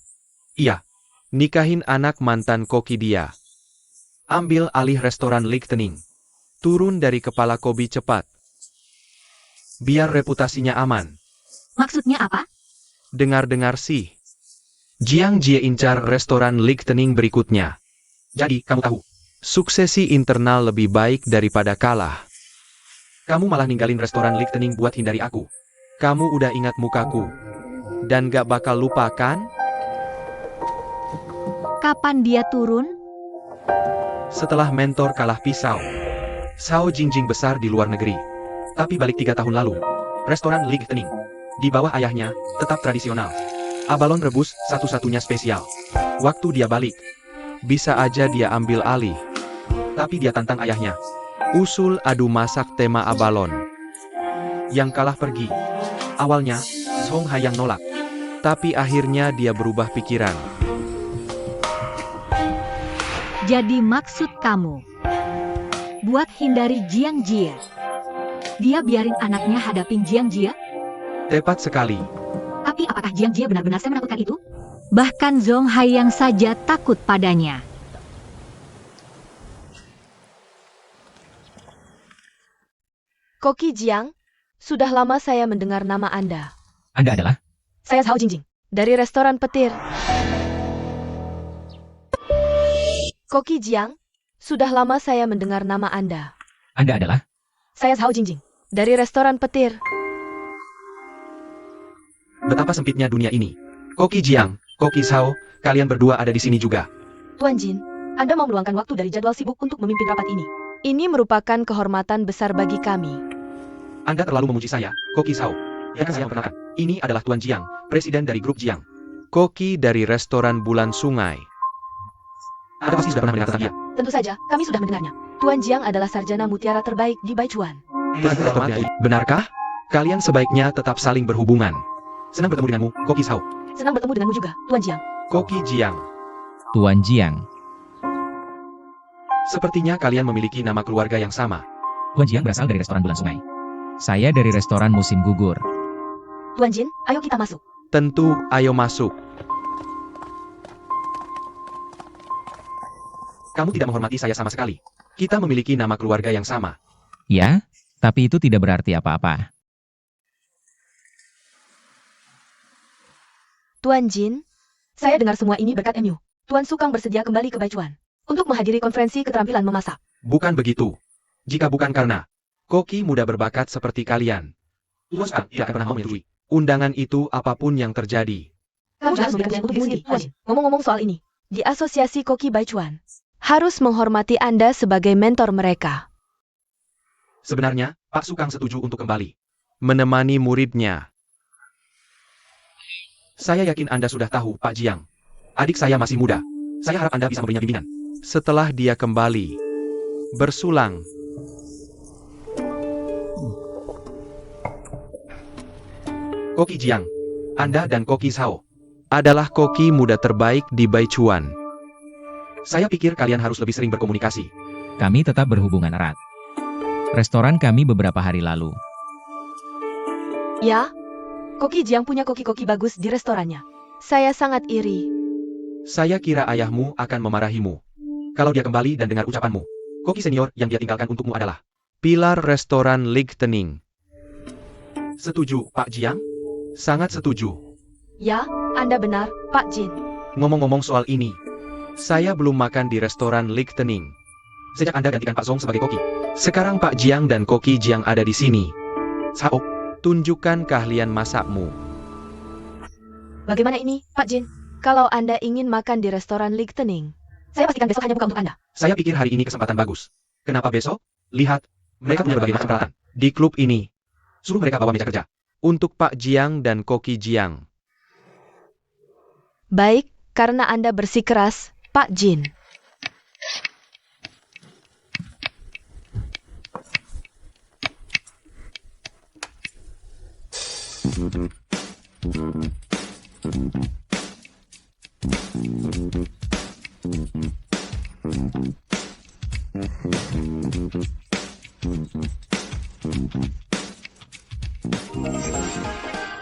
Iya. Nikahin anak mantan koki dia. Ambil alih restoran Lichtening. Turun dari kepala Kobi cepat. Biar reputasinya aman. Maksudnya apa? Dengar-dengar sih. Jiang Jie incar restoran Lichtening berikutnya. Jadi, kamu tahu. Suksesi internal lebih baik daripada kalah. Kamu malah ninggalin restoran Lichtening buat hindari aku. Kamu udah ingat mukaku. Dan gak bakal lupa kan? Kapan dia turun? Setelah mentor kalah pisau. Sao Jingjing besar di luar negeri. Tapi balik 3 tahun lalu. Restoran Lichtening. Di bawah ayahnya, tetap tradisional. Abalon rebus, satu-satunya spesial. Waktu dia balik. Bisa aja dia ambil alih. Tapi dia tantang ayahnya. Usul adu masak tema abalon. Yang kalah pergi. Awalnya, Zhong Haiyang nolak. Tapi akhirnya dia berubah pikiran. Jadi maksud kamu, buat hindari Jiang Jia, dia biarin anaknya hadapin Jiang Jia? Tepat sekali. Tapi apakah Jiang Jia benar-benar menakutkan itu? Bahkan Zhong Haiyang saja takut padanya. Koki Jiang, sudah lama saya mendengar nama Anda. Anda adalah? Saya Zhao Jingjing. Dari restoran petir. Koki Jiang, sudah lama saya mendengar nama Anda. Anda adalah? Saya Zhao Jingjing. Dari restoran petir. Betapa sempitnya dunia ini. Koki Jiang, Koki Zhao, kalian berdua ada di sini juga. Tuan Jin, Anda mau meluangkan waktu dari jadwal sibuk untuk memimpin rapat ini. Ini merupakan kehormatan besar bagi kami. Anda terlalu memuji saya, Koki Zhao. Biarkan saya memperkenalkan. Ini adalah Tuan Jiang, presiden dari grup Jiang. Koki dari restoran Bulan Sungai. Anda pasti sudah pernah mendengar tentang dia. Tentu saja, kami sudah mendengarnya. Tuan Jiang adalah sarjana mutiara terbaik di Baichuan. Benarkah? Kalian sebaiknya tetap saling berhubungan. Senang bertemu denganmu, Koki Zhao. Senang bertemu denganmu juga, Tuan Jiang. Koki Jiang. Tuan Jiang. Sepertinya kalian memiliki nama keluarga yang sama. Tuan Jiang berasal dari restoran Bulan Sungai. Saya dari restoran Musim Gugur. Tuan Jin, ayo kita masuk. Tentu, ayo masuk. Kamu tidak menghormati saya sama sekali. Kita memiliki nama keluarga yang sama. Ya, tapi itu tidak berarti apa-apa. Tuan Jin, Saya dengar semua ini berkat MU. Tuan Sukang bersedia kembali ke Baichuan untuk menghadiri konferensi keterampilan memasak. Bukan begitu. Jika bukan karena koki muda berbakat seperti kalian, Tuan Sukang tidak akan pernah mau menyetujui undangan itu apapun yang terjadi. Kamu harus memberikan pilihan untuk diri sendiri, Tuan Jin. Ngomong-ngomong soal ini, di Asosiasi Koki Baichuan, harus menghormati Anda sebagai mentor mereka. Sebenarnya, Pak Sukang setuju untuk kembali menemani muridnya. Saya yakin Anda sudah tahu, Pak Jiang. Adik saya masih muda. Saya harap Anda bisa memberinya bimbingan. Setelah dia kembali bersulang. Koki Jiang, Anda dan Koki Zhao adalah koki muda terbaik di Baichuan. Saya pikir kalian harus lebih sering berkomunikasi. Kami tetap berhubungan erat. Restoran kami beberapa hari lalu. Ya, Koki Jiang punya koki-koki bagus di restorannya. Saya sangat iri. Saya kira ayahmu akan memarahimu kalau dia kembali dan dengar ucapanmu. Koki senior yang dia tinggalkan untukmu adalah pilar restoran Lightening. Setuju, Pak Jiang? Sangat setuju. Ya, Anda benar, Pak Jin. Ngomong-ngomong soal ini, saya belum makan di restoran Lightening sejak Anda gantikan Pak Zhong sebagai koki. Sekarang Pak Jiang dan Koki Jiang ada di sini. Zhao, tunjukkan keahlian masakmu. Bagaimana ini, Pak Jin? Kalau Anda ingin makan di restoran Lightening, saya pastikan besok hanya buka untuk Anda. Saya pikir hari ini kesempatan bagus. Kenapa besok? Lihat, mereka punya berbagai macam peralatan di klub ini. Suruh mereka bawa meja kerja untuk Pak Jiang dan Koki Jiang. baik, karena Anda bersikeras, Pak Jin.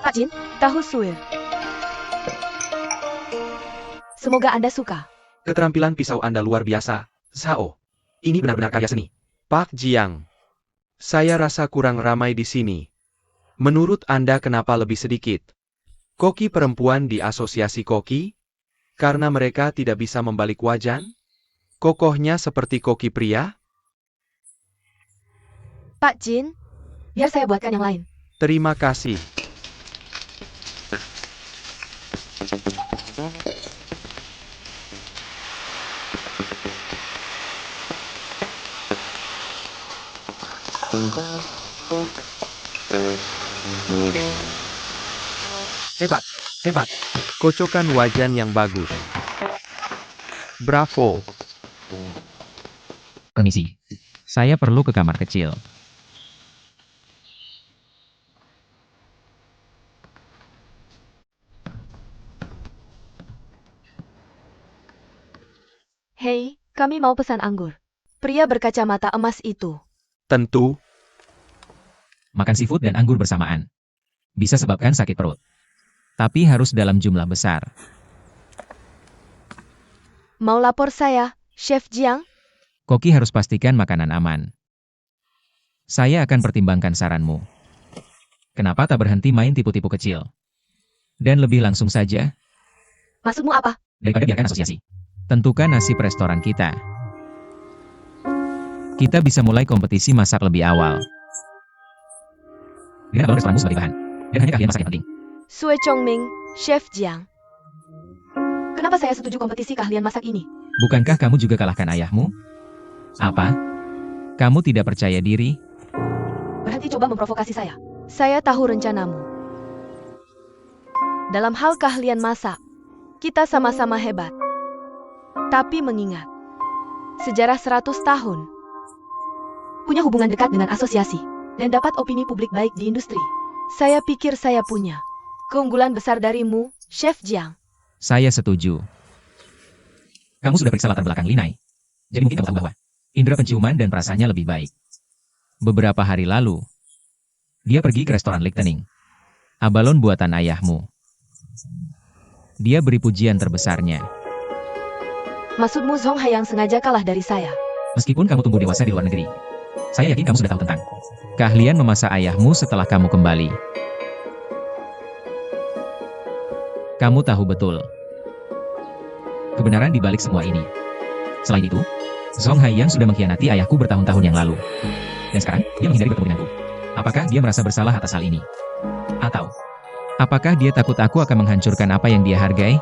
Pak Jin, Tahu suir. Semoga Anda suka. Keterampilan pisau Anda luar biasa, Zhao. Ini benar-benar karya seni. Pak Jiang, saya rasa kurang ramai di sini. Menurut Anda kenapa lebih sedikit? Koki perempuan di asosiasi koki? Karena mereka tidak bisa membalik wajan? Kokohnya seperti koki pria? Pak Jin, biar saya buatkan yang lain. Terima kasih. Hebat, hebat. Kocokan wajan yang bagus. Bravo. Permisi. Saya perlu ke kamar kecil. hei, kami mau pesan anggur. Pria berkacamata emas itu. Tentu, Makan seafood dan anggur bersamaan bisa sebabkan sakit perut. Tapi harus dalam jumlah besar. Mau lapor saya, Chef Jiang? Koki harus pastikan makanan aman. Saya akan pertimbangkan saranmu. Kenapa tak berhenti main tipu-tipu kecil? Dan lebih langsung saja, Maksudmu apa? daripada biarkan asosiasi. Tentukan nasib restoran kita. Kita bisa mulai kompetisi masak lebih awal. Dengan balon restoranmu sebagai bahan. Dan hanya keahlian masak yang penting. Sue Chongming, Chef Jiang. Kenapa saya setuju kompetisi keahlian masak ini? Bukankah kamu juga kalahkan ayahmu? Apa? Kamu tidak percaya diri? Berhenti coba memprovokasi saya. Saya tahu rencanamu. Dalam hal keahlian masak, kita sama-sama hebat. Tapi mengingat, sejarah 100 tahun, punya hubungan dekat dengan asosiasi, dan dapat opini publik baik di industri. Saya pikir saya punya keunggulan besar darimu, Chef Jiang. Saya setuju. Kamu sudah periksa latar belakang Linai. Jadi mungkin kamu tahu bahwa indera penciuman dan perasaannya lebih baik. Beberapa hari lalu, dia pergi ke restoran Lichtenning. Abalon buatan ayahmu. Dia beri pujian terbesarnya. Maksudmu Zhong Hai yang sengaja kalah dari saya? Meskipun kamu tumbuh dewasa di luar negeri, saya yakin kamu sudah tahu tentang keahlian memasak ayahmu setelah kamu kembali. Kamu tahu betul kebenaran di balik semua ini. Selain itu, Zhong Hai yang sudah mengkhianati ayahku bertahun-tahun yang lalu. Dan sekarang, dia menghindari bertemu denganku. Apakah dia merasa bersalah atas hal ini? Atau, apakah dia takut aku akan menghancurkan apa yang dia hargai?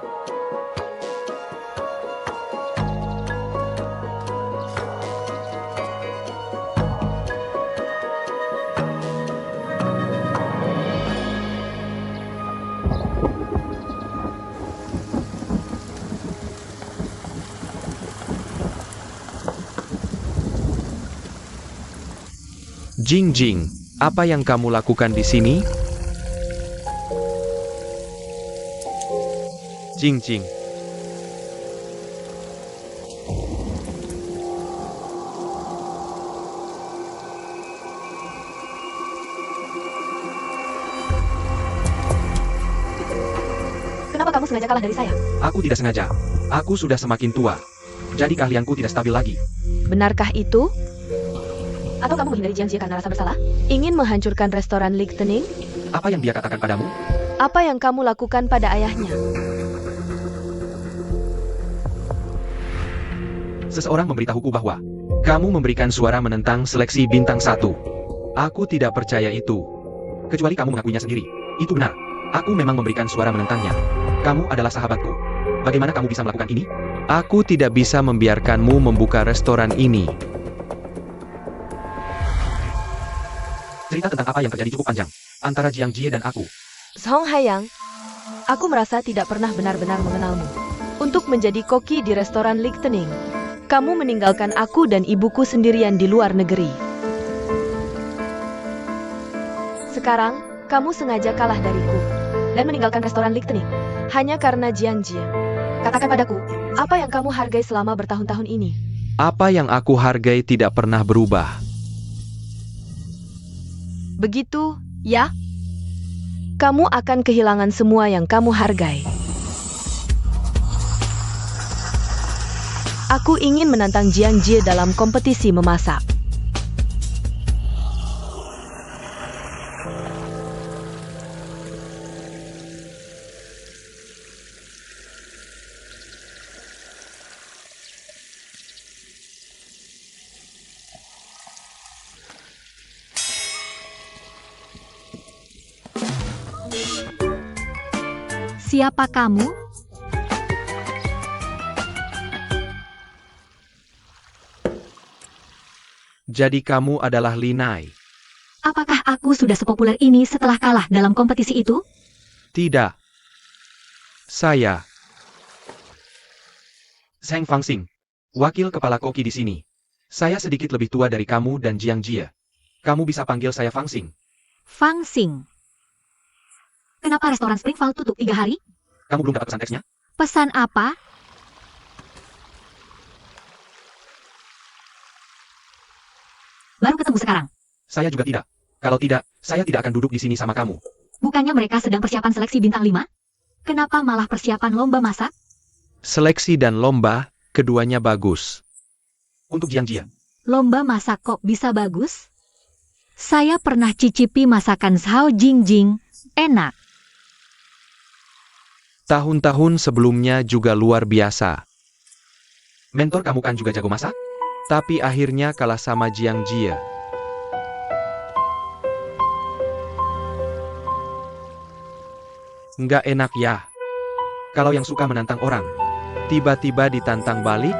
Jing Jing, apa yang kamu lakukan di sini? Jing Jing. Kenapa kamu sengaja kalah dari saya? Aku tidak sengaja. Aku sudah semakin tua. Jadi keahlianku tidak stabil lagi. Benarkah itu? Atau kamu menghindari Jiang Jie karena rasa bersalah? Ingin menghancurkan restoran Lichtenning? Apa yang dia katakan padamu? Apa yang kamu lakukan pada ayahnya? Seseorang memberitahuku bahwa kamu memberikan suara menentang seleksi bintang 1. Aku tidak percaya itu. Kecuali kamu mengakuinya sendiri. Itu benar. Aku memang memberikan suara menentangnya. Kamu adalah sahabatku. Bagaimana kamu bisa melakukan ini? Aku tidak bisa membiarkanmu membuka restoran ini. Cerita tentang apa yang terjadi cukup panjang antara Jiang Jie dan aku. Zhong Haiyang, aku merasa tidak pernah benar-benar mengenalmu. Untuk menjadi koki di restoran Lichtenning, kamu meninggalkan aku dan ibuku sendirian di luar negeri. Sekarang, kamu sengaja kalah dariku dan meninggalkan restoran Lichtenning hanya karena Jiang Jie. Katakan padaku, apa yang kamu hargai selama bertahun-tahun ini? Apa yang aku hargai tidak pernah berubah. Begitu, ya? Kamu akan kehilangan semua yang kamu hargai. Aku ingin menantang Jiang Jie dalam kompetisi memasak. Siapa kamu? Jadi kamu adalah Linai? Apakah aku sudah sepopuler ini setelah kalah dalam kompetisi itu? Tidak. Saya Zheng Fangxing, wakil kepala koki di sini. Saya sedikit lebih tua dari kamu dan Jiang Jie. Kamu bisa panggil saya Fangxing. Fangxing. Kenapa restoran Springval tutup 3 hari? Kamu belum dapat pesan teksnya? Pesan apa? Baru ketemu sekarang. Saya juga tidak. Kalau tidak, saya tidak akan duduk di sini sama kamu. Bukannya mereka sedang persiapan seleksi bintang 5? Kenapa malah persiapan lomba masak? Seleksi dan lomba, keduanya bagus. Untuk Jiang Jie, Lomba masak kok bisa bagus? Saya pernah cicipi masakan Zhao Jingjing. Enak. Tahun-tahun sebelumnya juga luar biasa. Mentor kamu kan juga jago masak? Tapi akhirnya kalah sama Jiang Jie. Nggak enak ya. Kalau yang suka menantang orang, tiba-tiba ditantang balik.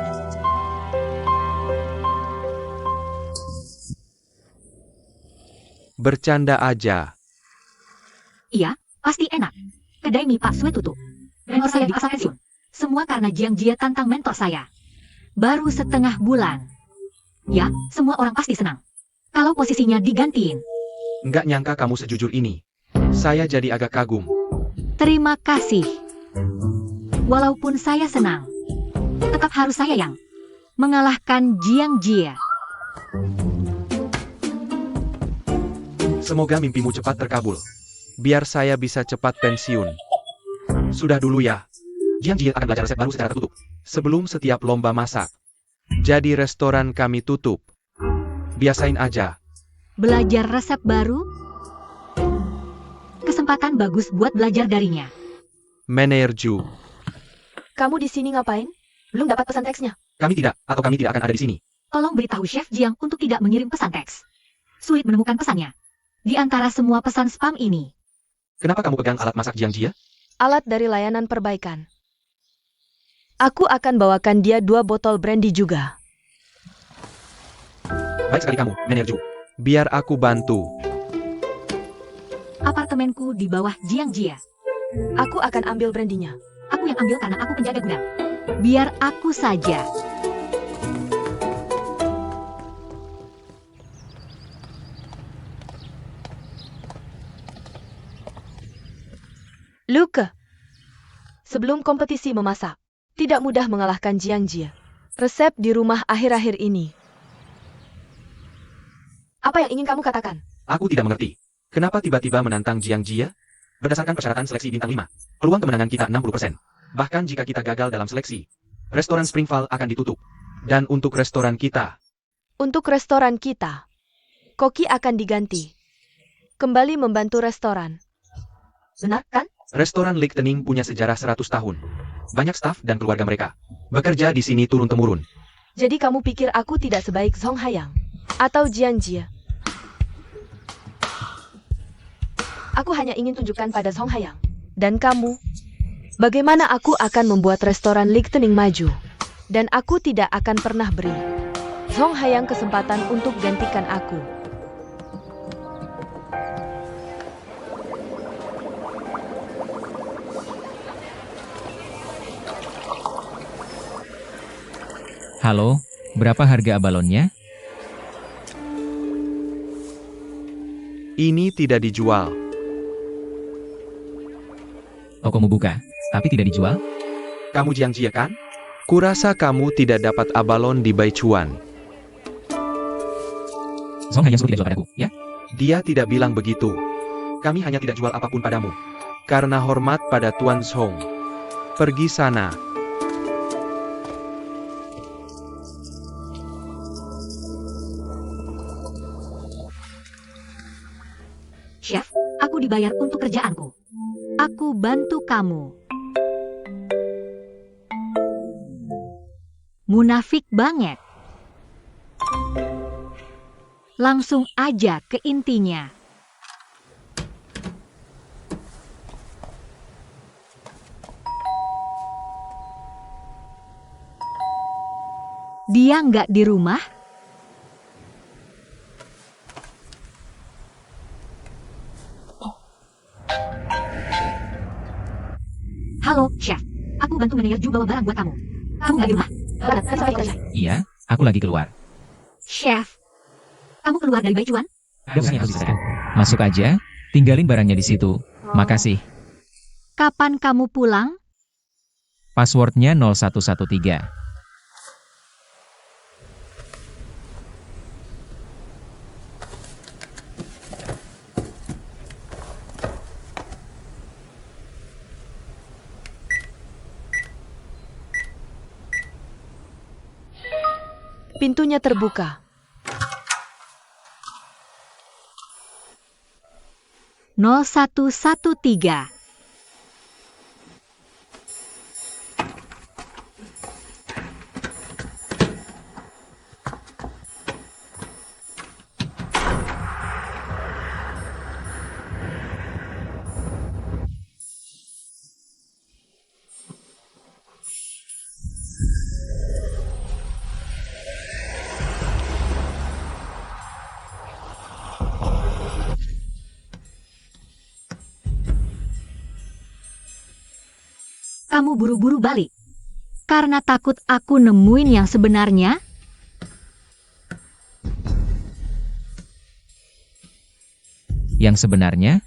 Bercanda aja. Iya, pasti enak. Kedai mie Pak Sue tutup. Mentor saya dipaksa pensiun. Semua karena Jiang Jie tantang mentor saya. Baru setengah bulan. Ya, semua orang pasti senang. Kalau posisinya digantiin. Nggak nyangka kamu sejujur ini. Saya jadi agak kagum. Terima kasih. Walaupun saya senang, tetap harus saya yang mengalahkan Jiang Jie. Semoga mimpimu cepat terkabul. Biar saya bisa cepat pensiun. Sudah dulu ya. Jiang Jie akan belajar resep baru secara tertutup. Sebelum setiap lomba masak. Jadi restoran kami tutup. Biasain aja. Belajar resep baru? Kesempatan bagus buat belajar darinya. Menerju. Kamu di sini ngapain? Belum dapat pesan teksnya. Kami tidak akan ada di sini. Tolong beritahu Chef Jiang untuk tidak mengirim pesan teks. Sulit menemukan pesannya. Di antara semua pesan spam ini. Kenapa kamu pegang alat masak Jiang Jie? Alat dari layanan perbaikan. Aku akan bawakan dia 2 botol brandy juga. Baik sekali kamu, Menerju. Biar aku bantu. Apartemenku di bawah Jiang Jie. Aku akan ambil brandinya. Aku yang ambil karena aku penjaga gudang. Biar aku saja. Luke. Sebelum kompetisi memasak, tidak mudah mengalahkan Jiang Jie. Resep di rumah akhir-akhir ini. Apa yang ingin kamu katakan? Aku tidak mengerti. Kenapa tiba-tiba menantang Jiang Jie? Berdasarkan persyaratan seleksi bintang 5, peluang kemenangan kita 60%. Bahkan jika kita gagal dalam seleksi, restoran Springval akan ditutup. Dan untuk restoran kita, Koki akan diganti. Kembali membantu restoran. Benar kan? restoran Lik Tening punya sejarah 100 tahun. Banyak staf dan keluarga mereka bekerja di sini turun-temurun. Jadi kamu pikir aku tidak sebaik Song Hayang atau Jiang Jie? Aku hanya ingin tunjukkan pada Song Hayang dan kamu bagaimana aku akan membuat restoran Lik Tening maju. Dan aku tidak akan pernah beri Song Hayang kesempatan untuk gantikan aku. Halo, berapa harga abalonnya? Ini tidak dijual. Tokomu buka, tapi tidak dijual? Kamu Jiang Jie kan? Kurasa kamu tidak dapat abalon di Baichuan. Song Hayang suruh tidak jual padaku, ya? Dia tidak bilang begitu. Kami hanya tidak jual apapun padamu. Karena hormat pada Tuan Song. Pergi sana. Chef, aku dibayar untuk kerjaanku. Aku bantu kamu. Munafik banget. Langsung aja ke intinya. Dia nggak di rumah? Halo, Chef. Aku bantu manajer bawa barang buat kamu. Kamu nggak di rumah? Iya, aku lagi keluar. Chef, kamu keluar dari Baichuan? Ada urusan yang harus diselesaikan. Masuk aja, tinggalin barangnya di situ. Makasih. Kapan kamu pulang? Passwordnya 0113. Pintunya terbuka. 0113. Kamu buru-buru balik. Karena takut aku nemuin yang sebenarnya? Yang sebenarnya?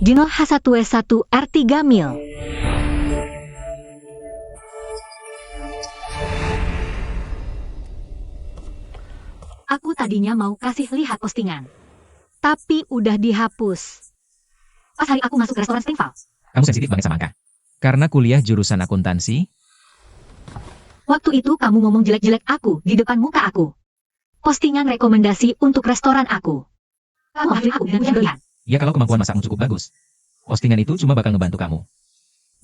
Dino H1W1 R3 mil. Aku tadinya mau kasih lihat postingan. Tapi udah dihapus. Pas hari aku masuk ke restoran Springval. Kamu sensitif banget sama angka. Karena kuliah jurusan akuntansi, Waktu itu kamu ngomong jelek-jelek aku di depan muka aku. Postingan rekomendasi untuk restoran aku. Kamu hasilin aku dengan berlebihan. ya kalau kemampuan masakmu cukup bagus. Postingan itu cuma bakal ngebantu kamu.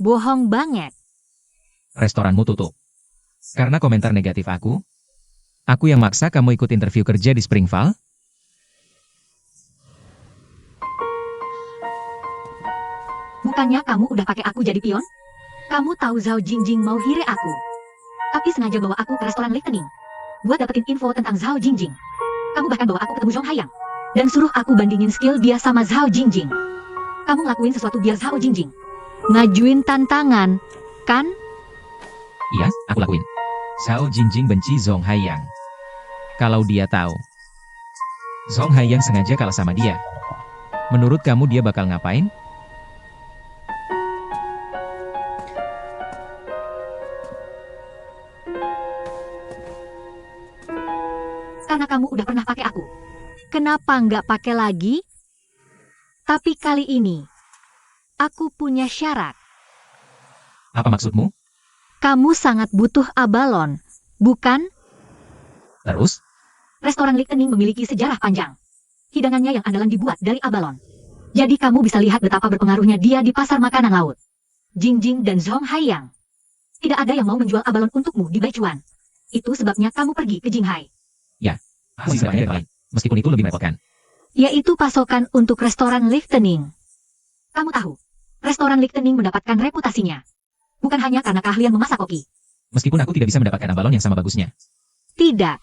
Bohong banget. Restoranmu tutup. Karena komentar negatif aku yang maksa kamu ikut interview kerja di Springval? Bukannya kamu udah pakai aku jadi pion? Kamu tahu Zhao Jingjing mau hire aku. Tapi sengaja bawa aku ke restoran Lightning. Buat dapetin info tentang Zhao Jingjing. Kamu bahkan bawa aku ketemu Zhong Haiyang. Dan suruh aku bandingin skill dia sama Zhao Jingjing. Kamu ngelakuin sesuatu biar Zhao Jingjing ngajuin tantangan, kan? Iya, aku lakuin. Zhao Jingjing benci Zhong Haiyang. Kalau dia tahu Zhong Haiyang sengaja kalah sama dia, menurut kamu dia bakal ngapain? Karena kamu udah pernah pakai aku. Kenapa nggak pakai lagi? Tapi kali ini, aku punya syarat. Apa maksudmu? Kamu sangat butuh abalon, bukan? Terus? Restoran Lightning memiliki sejarah panjang. Hidangannya yang andalan dibuat dari abalon. Jadi kamu bisa lihat betapa berpengaruhnya dia di pasar makanan laut. Jingjing dan Zhong Haiyang. Tidak ada yang mau menjual abalon untukmu di Baichuan. Itu sebabnya kamu pergi ke Jinghai. Hasil sebanyak yang lain. Meskipun itu lebih merepotkan. Yaitu pasokan untuk restoran Lightning. Kamu tahu, restoran Lightning mendapatkan reputasinya. Bukan hanya karena keahlian memasak koki. Meskipun aku tidak bisa mendapatkan abalon yang sama bagusnya. Tidak.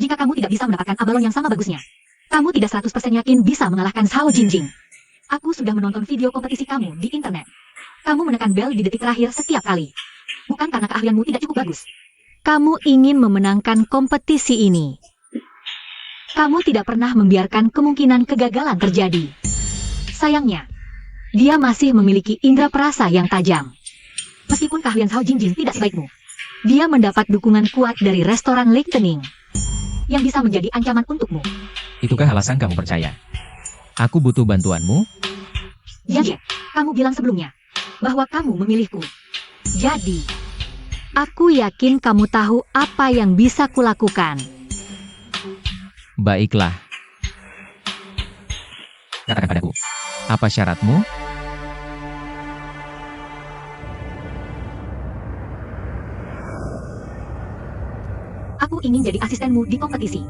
Jika kamu tidak bisa mendapatkan abalon yang sama bagusnya, kamu tidak 100% yakin bisa mengalahkan Zhao Jingjing. Aku sudah menonton video kompetisi kamu di internet. Kamu menekan bel di detik terakhir setiap kali. Bukan karena keahlianmu tidak cukup bagus. Kamu ingin memenangkan kompetisi ini. Kamu tidak pernah membiarkan kemungkinan kegagalan terjadi. Sayangnya, dia masih memiliki indera perasa yang tajam. Meskipun keahlian Zhao Jingjing tidak sebaikmu, dia mendapat dukungan kuat dari restoran Lightning yang bisa menjadi ancaman untukmu. Itukah alasan kamu percaya? Aku butuh bantuanmu? Jadi, kamu bilang sebelumnya bahwa kamu memilihku. Jadi, aku yakin kamu tahu apa yang bisa kulakukan. Baiklah. Katakan padaku, apa syaratmu? Aku ingin jadi asistenmu di kompetisi.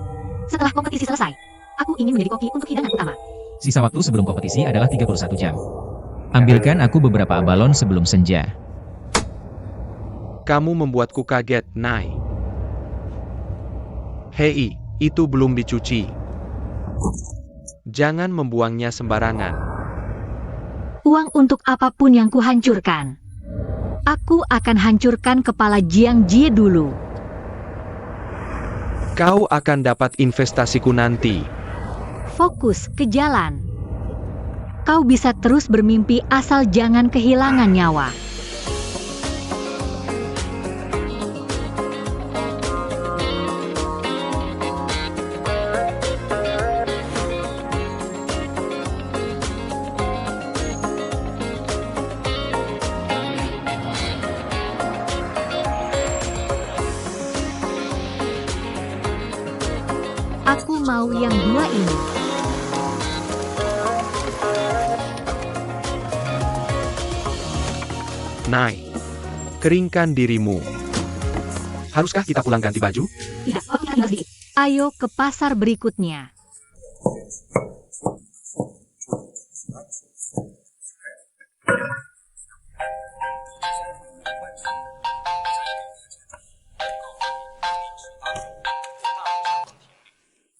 Setelah kompetisi selesai, aku ingin menjadi koki untuk hidangan utama. Sisa waktu sebelum kompetisi adalah 31 jam. Ambilkan aku beberapa abalon sebelum senja. Kamu membuatku kaget, Nai. Hei, itu belum dicuci. Jangan membuangnya sembarangan. Uang untuk apapun yang kuhancurkan. Aku akan hancurkan kepala Jiang Jie dulu. Kau akan dapat investasiku nanti. Fokus ke jalan. Kau bisa terus bermimpi asal jangan kehilangan nyawa. Aku mau yang dua ini. Nai, keringkan dirimu. Haruskah kita pulang ganti baju? Tidak, waktu kita tinggal sedikit. Ayo ke pasar berikutnya.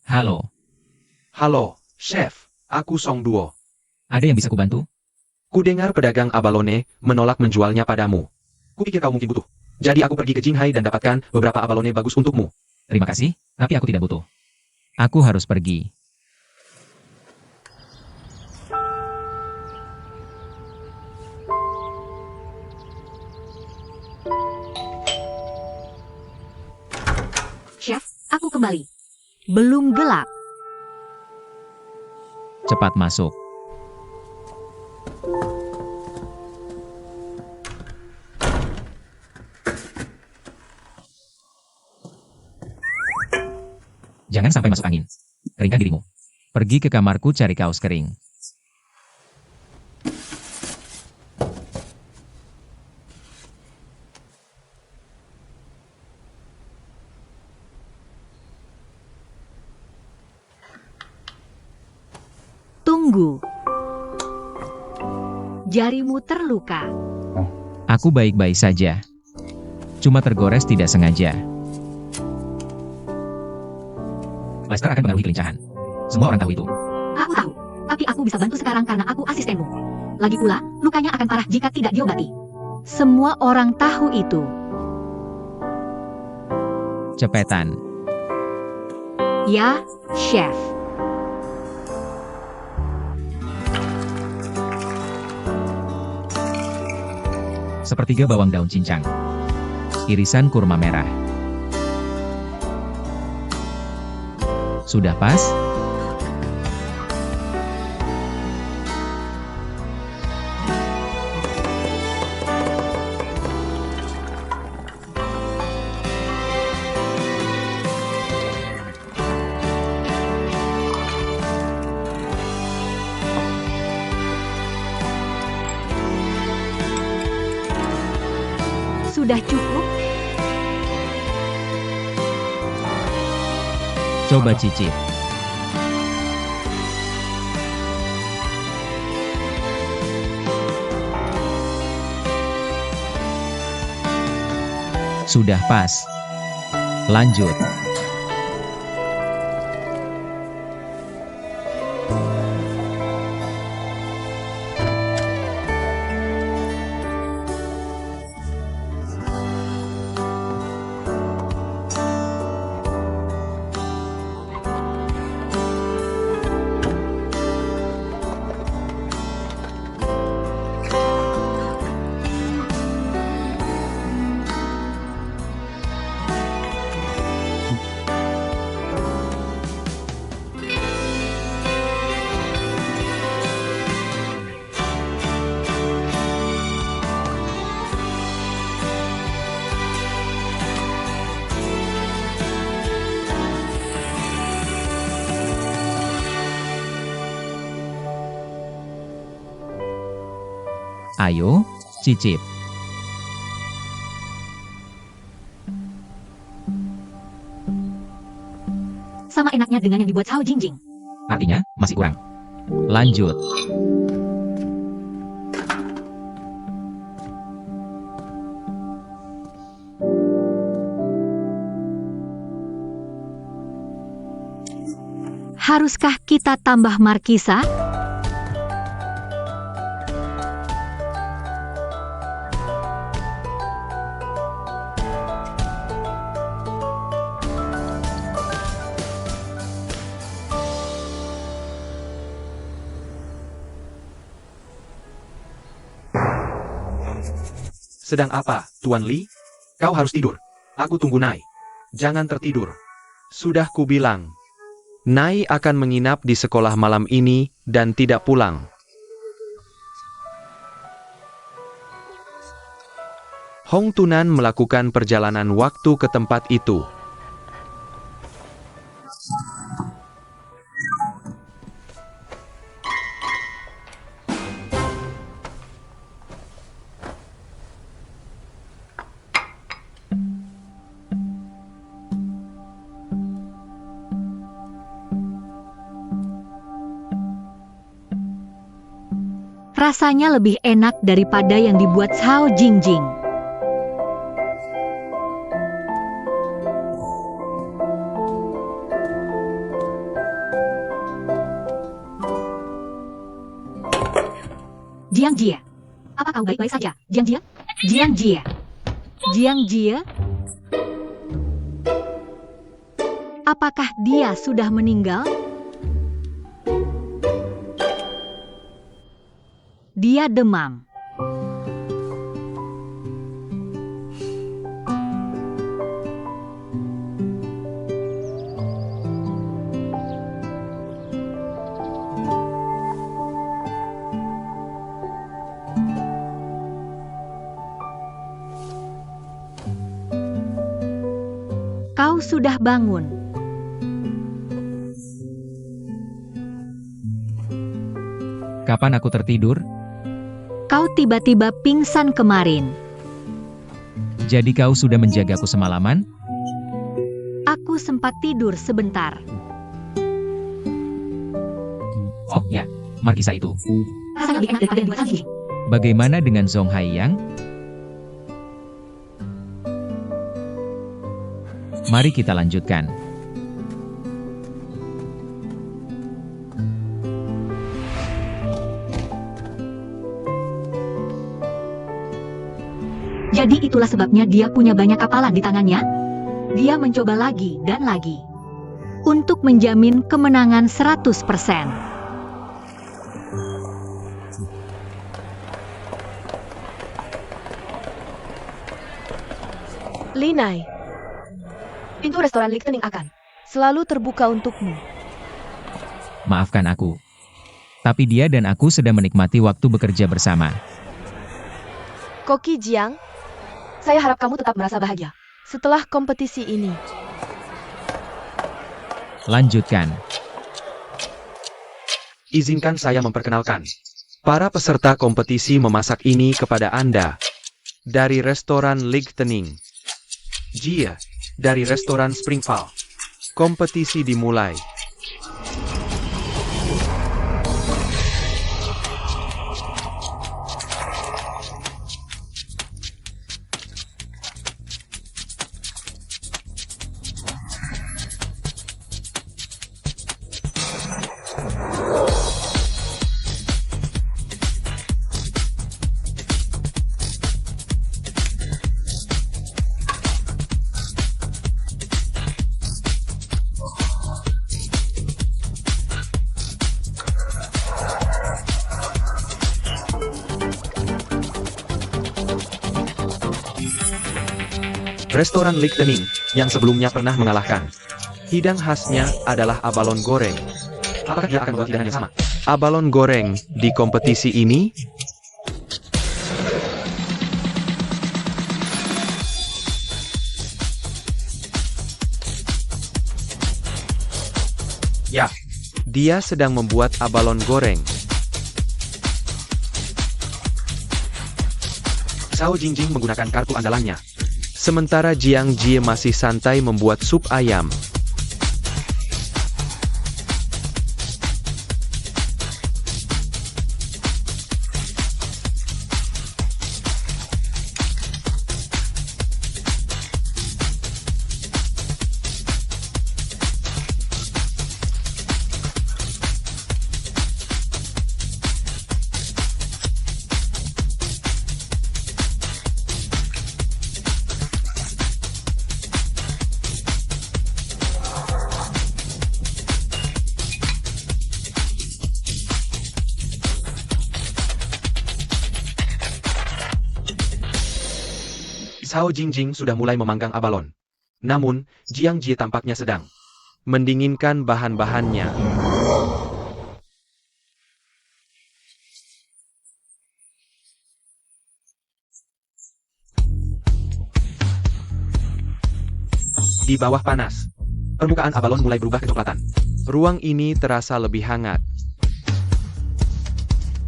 Halo, Halo, Chef. Aku Song Duo. ada yang bisa kubantu? Kudengar pedagang abalone menolak menjualnya padamu. Kupikir kau mungkin butuh. Jadi aku pergi ke Jinghai dan dapatkan beberapa abalone bagus untukmu. Terima kasih, tapi aku tidak butuh. Aku harus pergi. Chef, aku kembali. Belum gelap. Cepat masuk. Jangan sampai masuk angin. Keringkan dirimu. Pergi ke kamarku cari kaos kering. Tunggu. Jarimu terluka. Aku baik-baik saja. Cuma tergores tidak sengaja. Lester akan mengaruhi kelincahan. Semua orang tahu itu. Aku tahu. Tapi aku bisa bantu sekarang karena aku asistenmu. Lagi pula, lukanya akan parah jika tidak diobati. Semua orang tahu itu. Cepetan. Ya, Chef. Sepertiga bawang daun cincang. Irisan kurma merah. Sudah pas? Sudah cukup? Coba cicip. Sudah pas. Lanjut. Ayo, cicip. Sama enaknya dengan yang dibuat Cao Jingjing. Artinya, masih kurang. Lanjut. Haruskah kita tambah markisa? Sedang apa, Tuan Li? Kau harus tidur. Aku tunggu Nai. Jangan tertidur. Sudah kubilang. Nai akan menginap di sekolah malam ini dan tidak pulang. Hong Tunan melakukan perjalanan waktu ke tempat itu. Rasanya lebih enak daripada yang dibuat Cao Jingjing. Jiang Jie, apa kau baik-baik saja, Jiang Jie? Jiang Jie. Jiang Jie? Apakah dia sudah meninggal? Dia demam. Kau sudah bangun. Kapan aku tertidur? Kau tiba-tiba pingsan kemarin. Jadi kau sudah menjagaku semalaman? Aku sempat tidur sebentar. Oh ya, Markisa itu. Rasanya lebih enak daripada yang buat Cao Jingjing. Bagaimana dengan Zhong Haiyang? Mari kita lanjutkan. Jadi itulah sebabnya dia punya banyak kapalan di tangannya. Dia mencoba lagi dan lagi. Untuk menjamin kemenangan 100%. Linai, pintu restoran Lichtenning akan selalu terbuka untukmu. Maafkan aku. Tapi dia dan aku sedang menikmati waktu bekerja bersama. Koki Jiang, saya harap kamu tetap merasa bahagia setelah kompetisi ini. Lanjutkan. Izinkan saya memperkenalkan para peserta kompetisi memasak ini kepada Anda. Dari restoran Lichtenning. Jie, dari restoran Springval. Kompetisi dimulai. Restoran Lichtenning, yang sebelumnya pernah mengalahkan. Hidang khasnya adalah abalon goreng. Apakah dia akan membuat hidangan yang sama? Abalon goreng di kompetisi ini? Ya, dia sedang membuat abalon goreng. Cao Jingjing menggunakan kartu andalannya. Sementara Jiang Jie masih santai membuat sup ayam. Cao Jingjing sudah mulai memanggang abalon. Namun, Jiang Jie tampaknya sedang mendinginkan bahan-bahannya. Di bawah panas, permukaan abalon mulai berubah kecoklatan. Ruang ini terasa lebih hangat.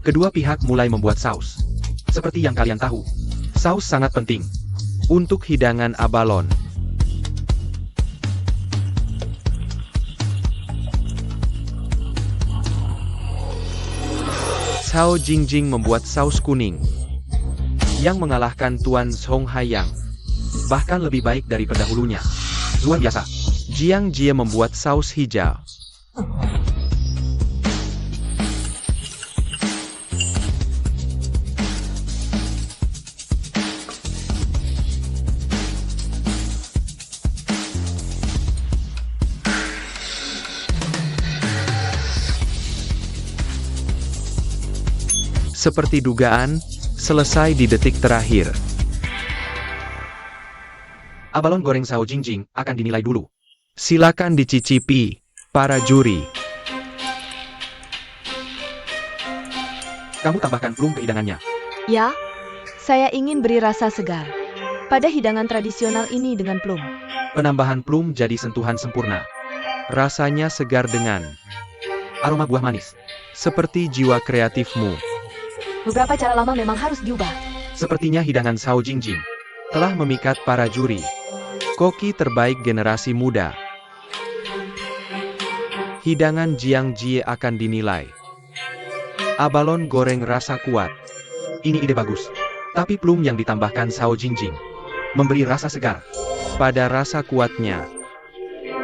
Kedua pihak mulai membuat saus. Seperti yang kalian tahu, saus sangat penting untuk hidangan abalon. Cao Jingjing membuat saus kuning yang mengalahkan Tuan Song Haiyang, bahkan lebih baik dari pendahulunya. Luar biasa. Jiang Jie membuat saus hijau. Seperti dugaan, selesai di detik terakhir. Abalon goreng Cao Jingjing akan dinilai dulu. Silakan dicicipi, para juri. Kamu tambahkan plum ke hidangannya. Ya, saya ingin beri rasa segar pada hidangan tradisional ini dengan plum. Penambahan plum jadi sentuhan sempurna. Rasanya segar dengan aroma buah manis. Seperti jiwa kreatifmu. Beberapa cara lama memang harus diubah. Sepertinya hidangan Cao Jingjing telah memikat para juri. Koki terbaik generasi muda. Hidangan Jiang Jie akan dinilai. Abalon goreng rasa kuat. Ini ide bagus. Tapi plum yang ditambahkan Cao Jingjing memberi rasa segar pada rasa kuatnya.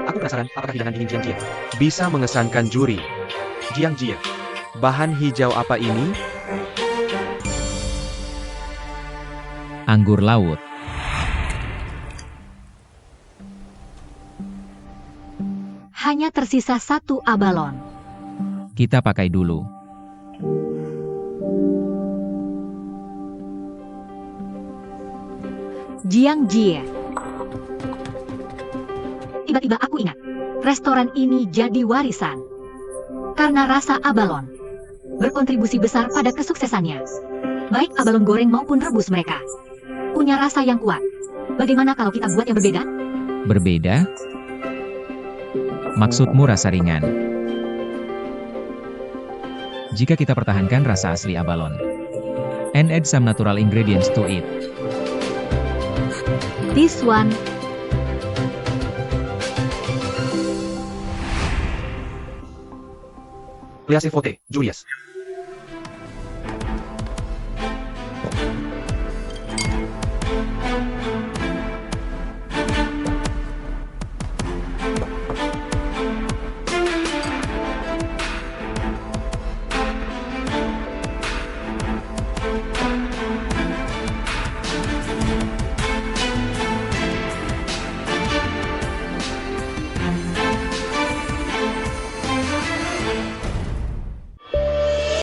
Aku penasaran apakah hidangan dingin Jiang Jie bisa mengesankan juri. Jiang Jie, bahan hijau apa ini? Anggur laut. Hanya tersisa 1 abalon. Kita pakai dulu. Jiang Jie. Tiba-tiba aku ingat, restoran ini jadi warisan. Karena rasa abalon berkontribusi besar pada kesuksesannya. Baik abalon goreng maupun rebus mereka punya rasa yang kuat. Bagaimana kalau kita buat yang berbeda? Berbeda? Maksudmu rasa ringan? Jika kita pertahankan rasa asli abalon and add some natural ingredients to it. This one. Laissez voter, Julius.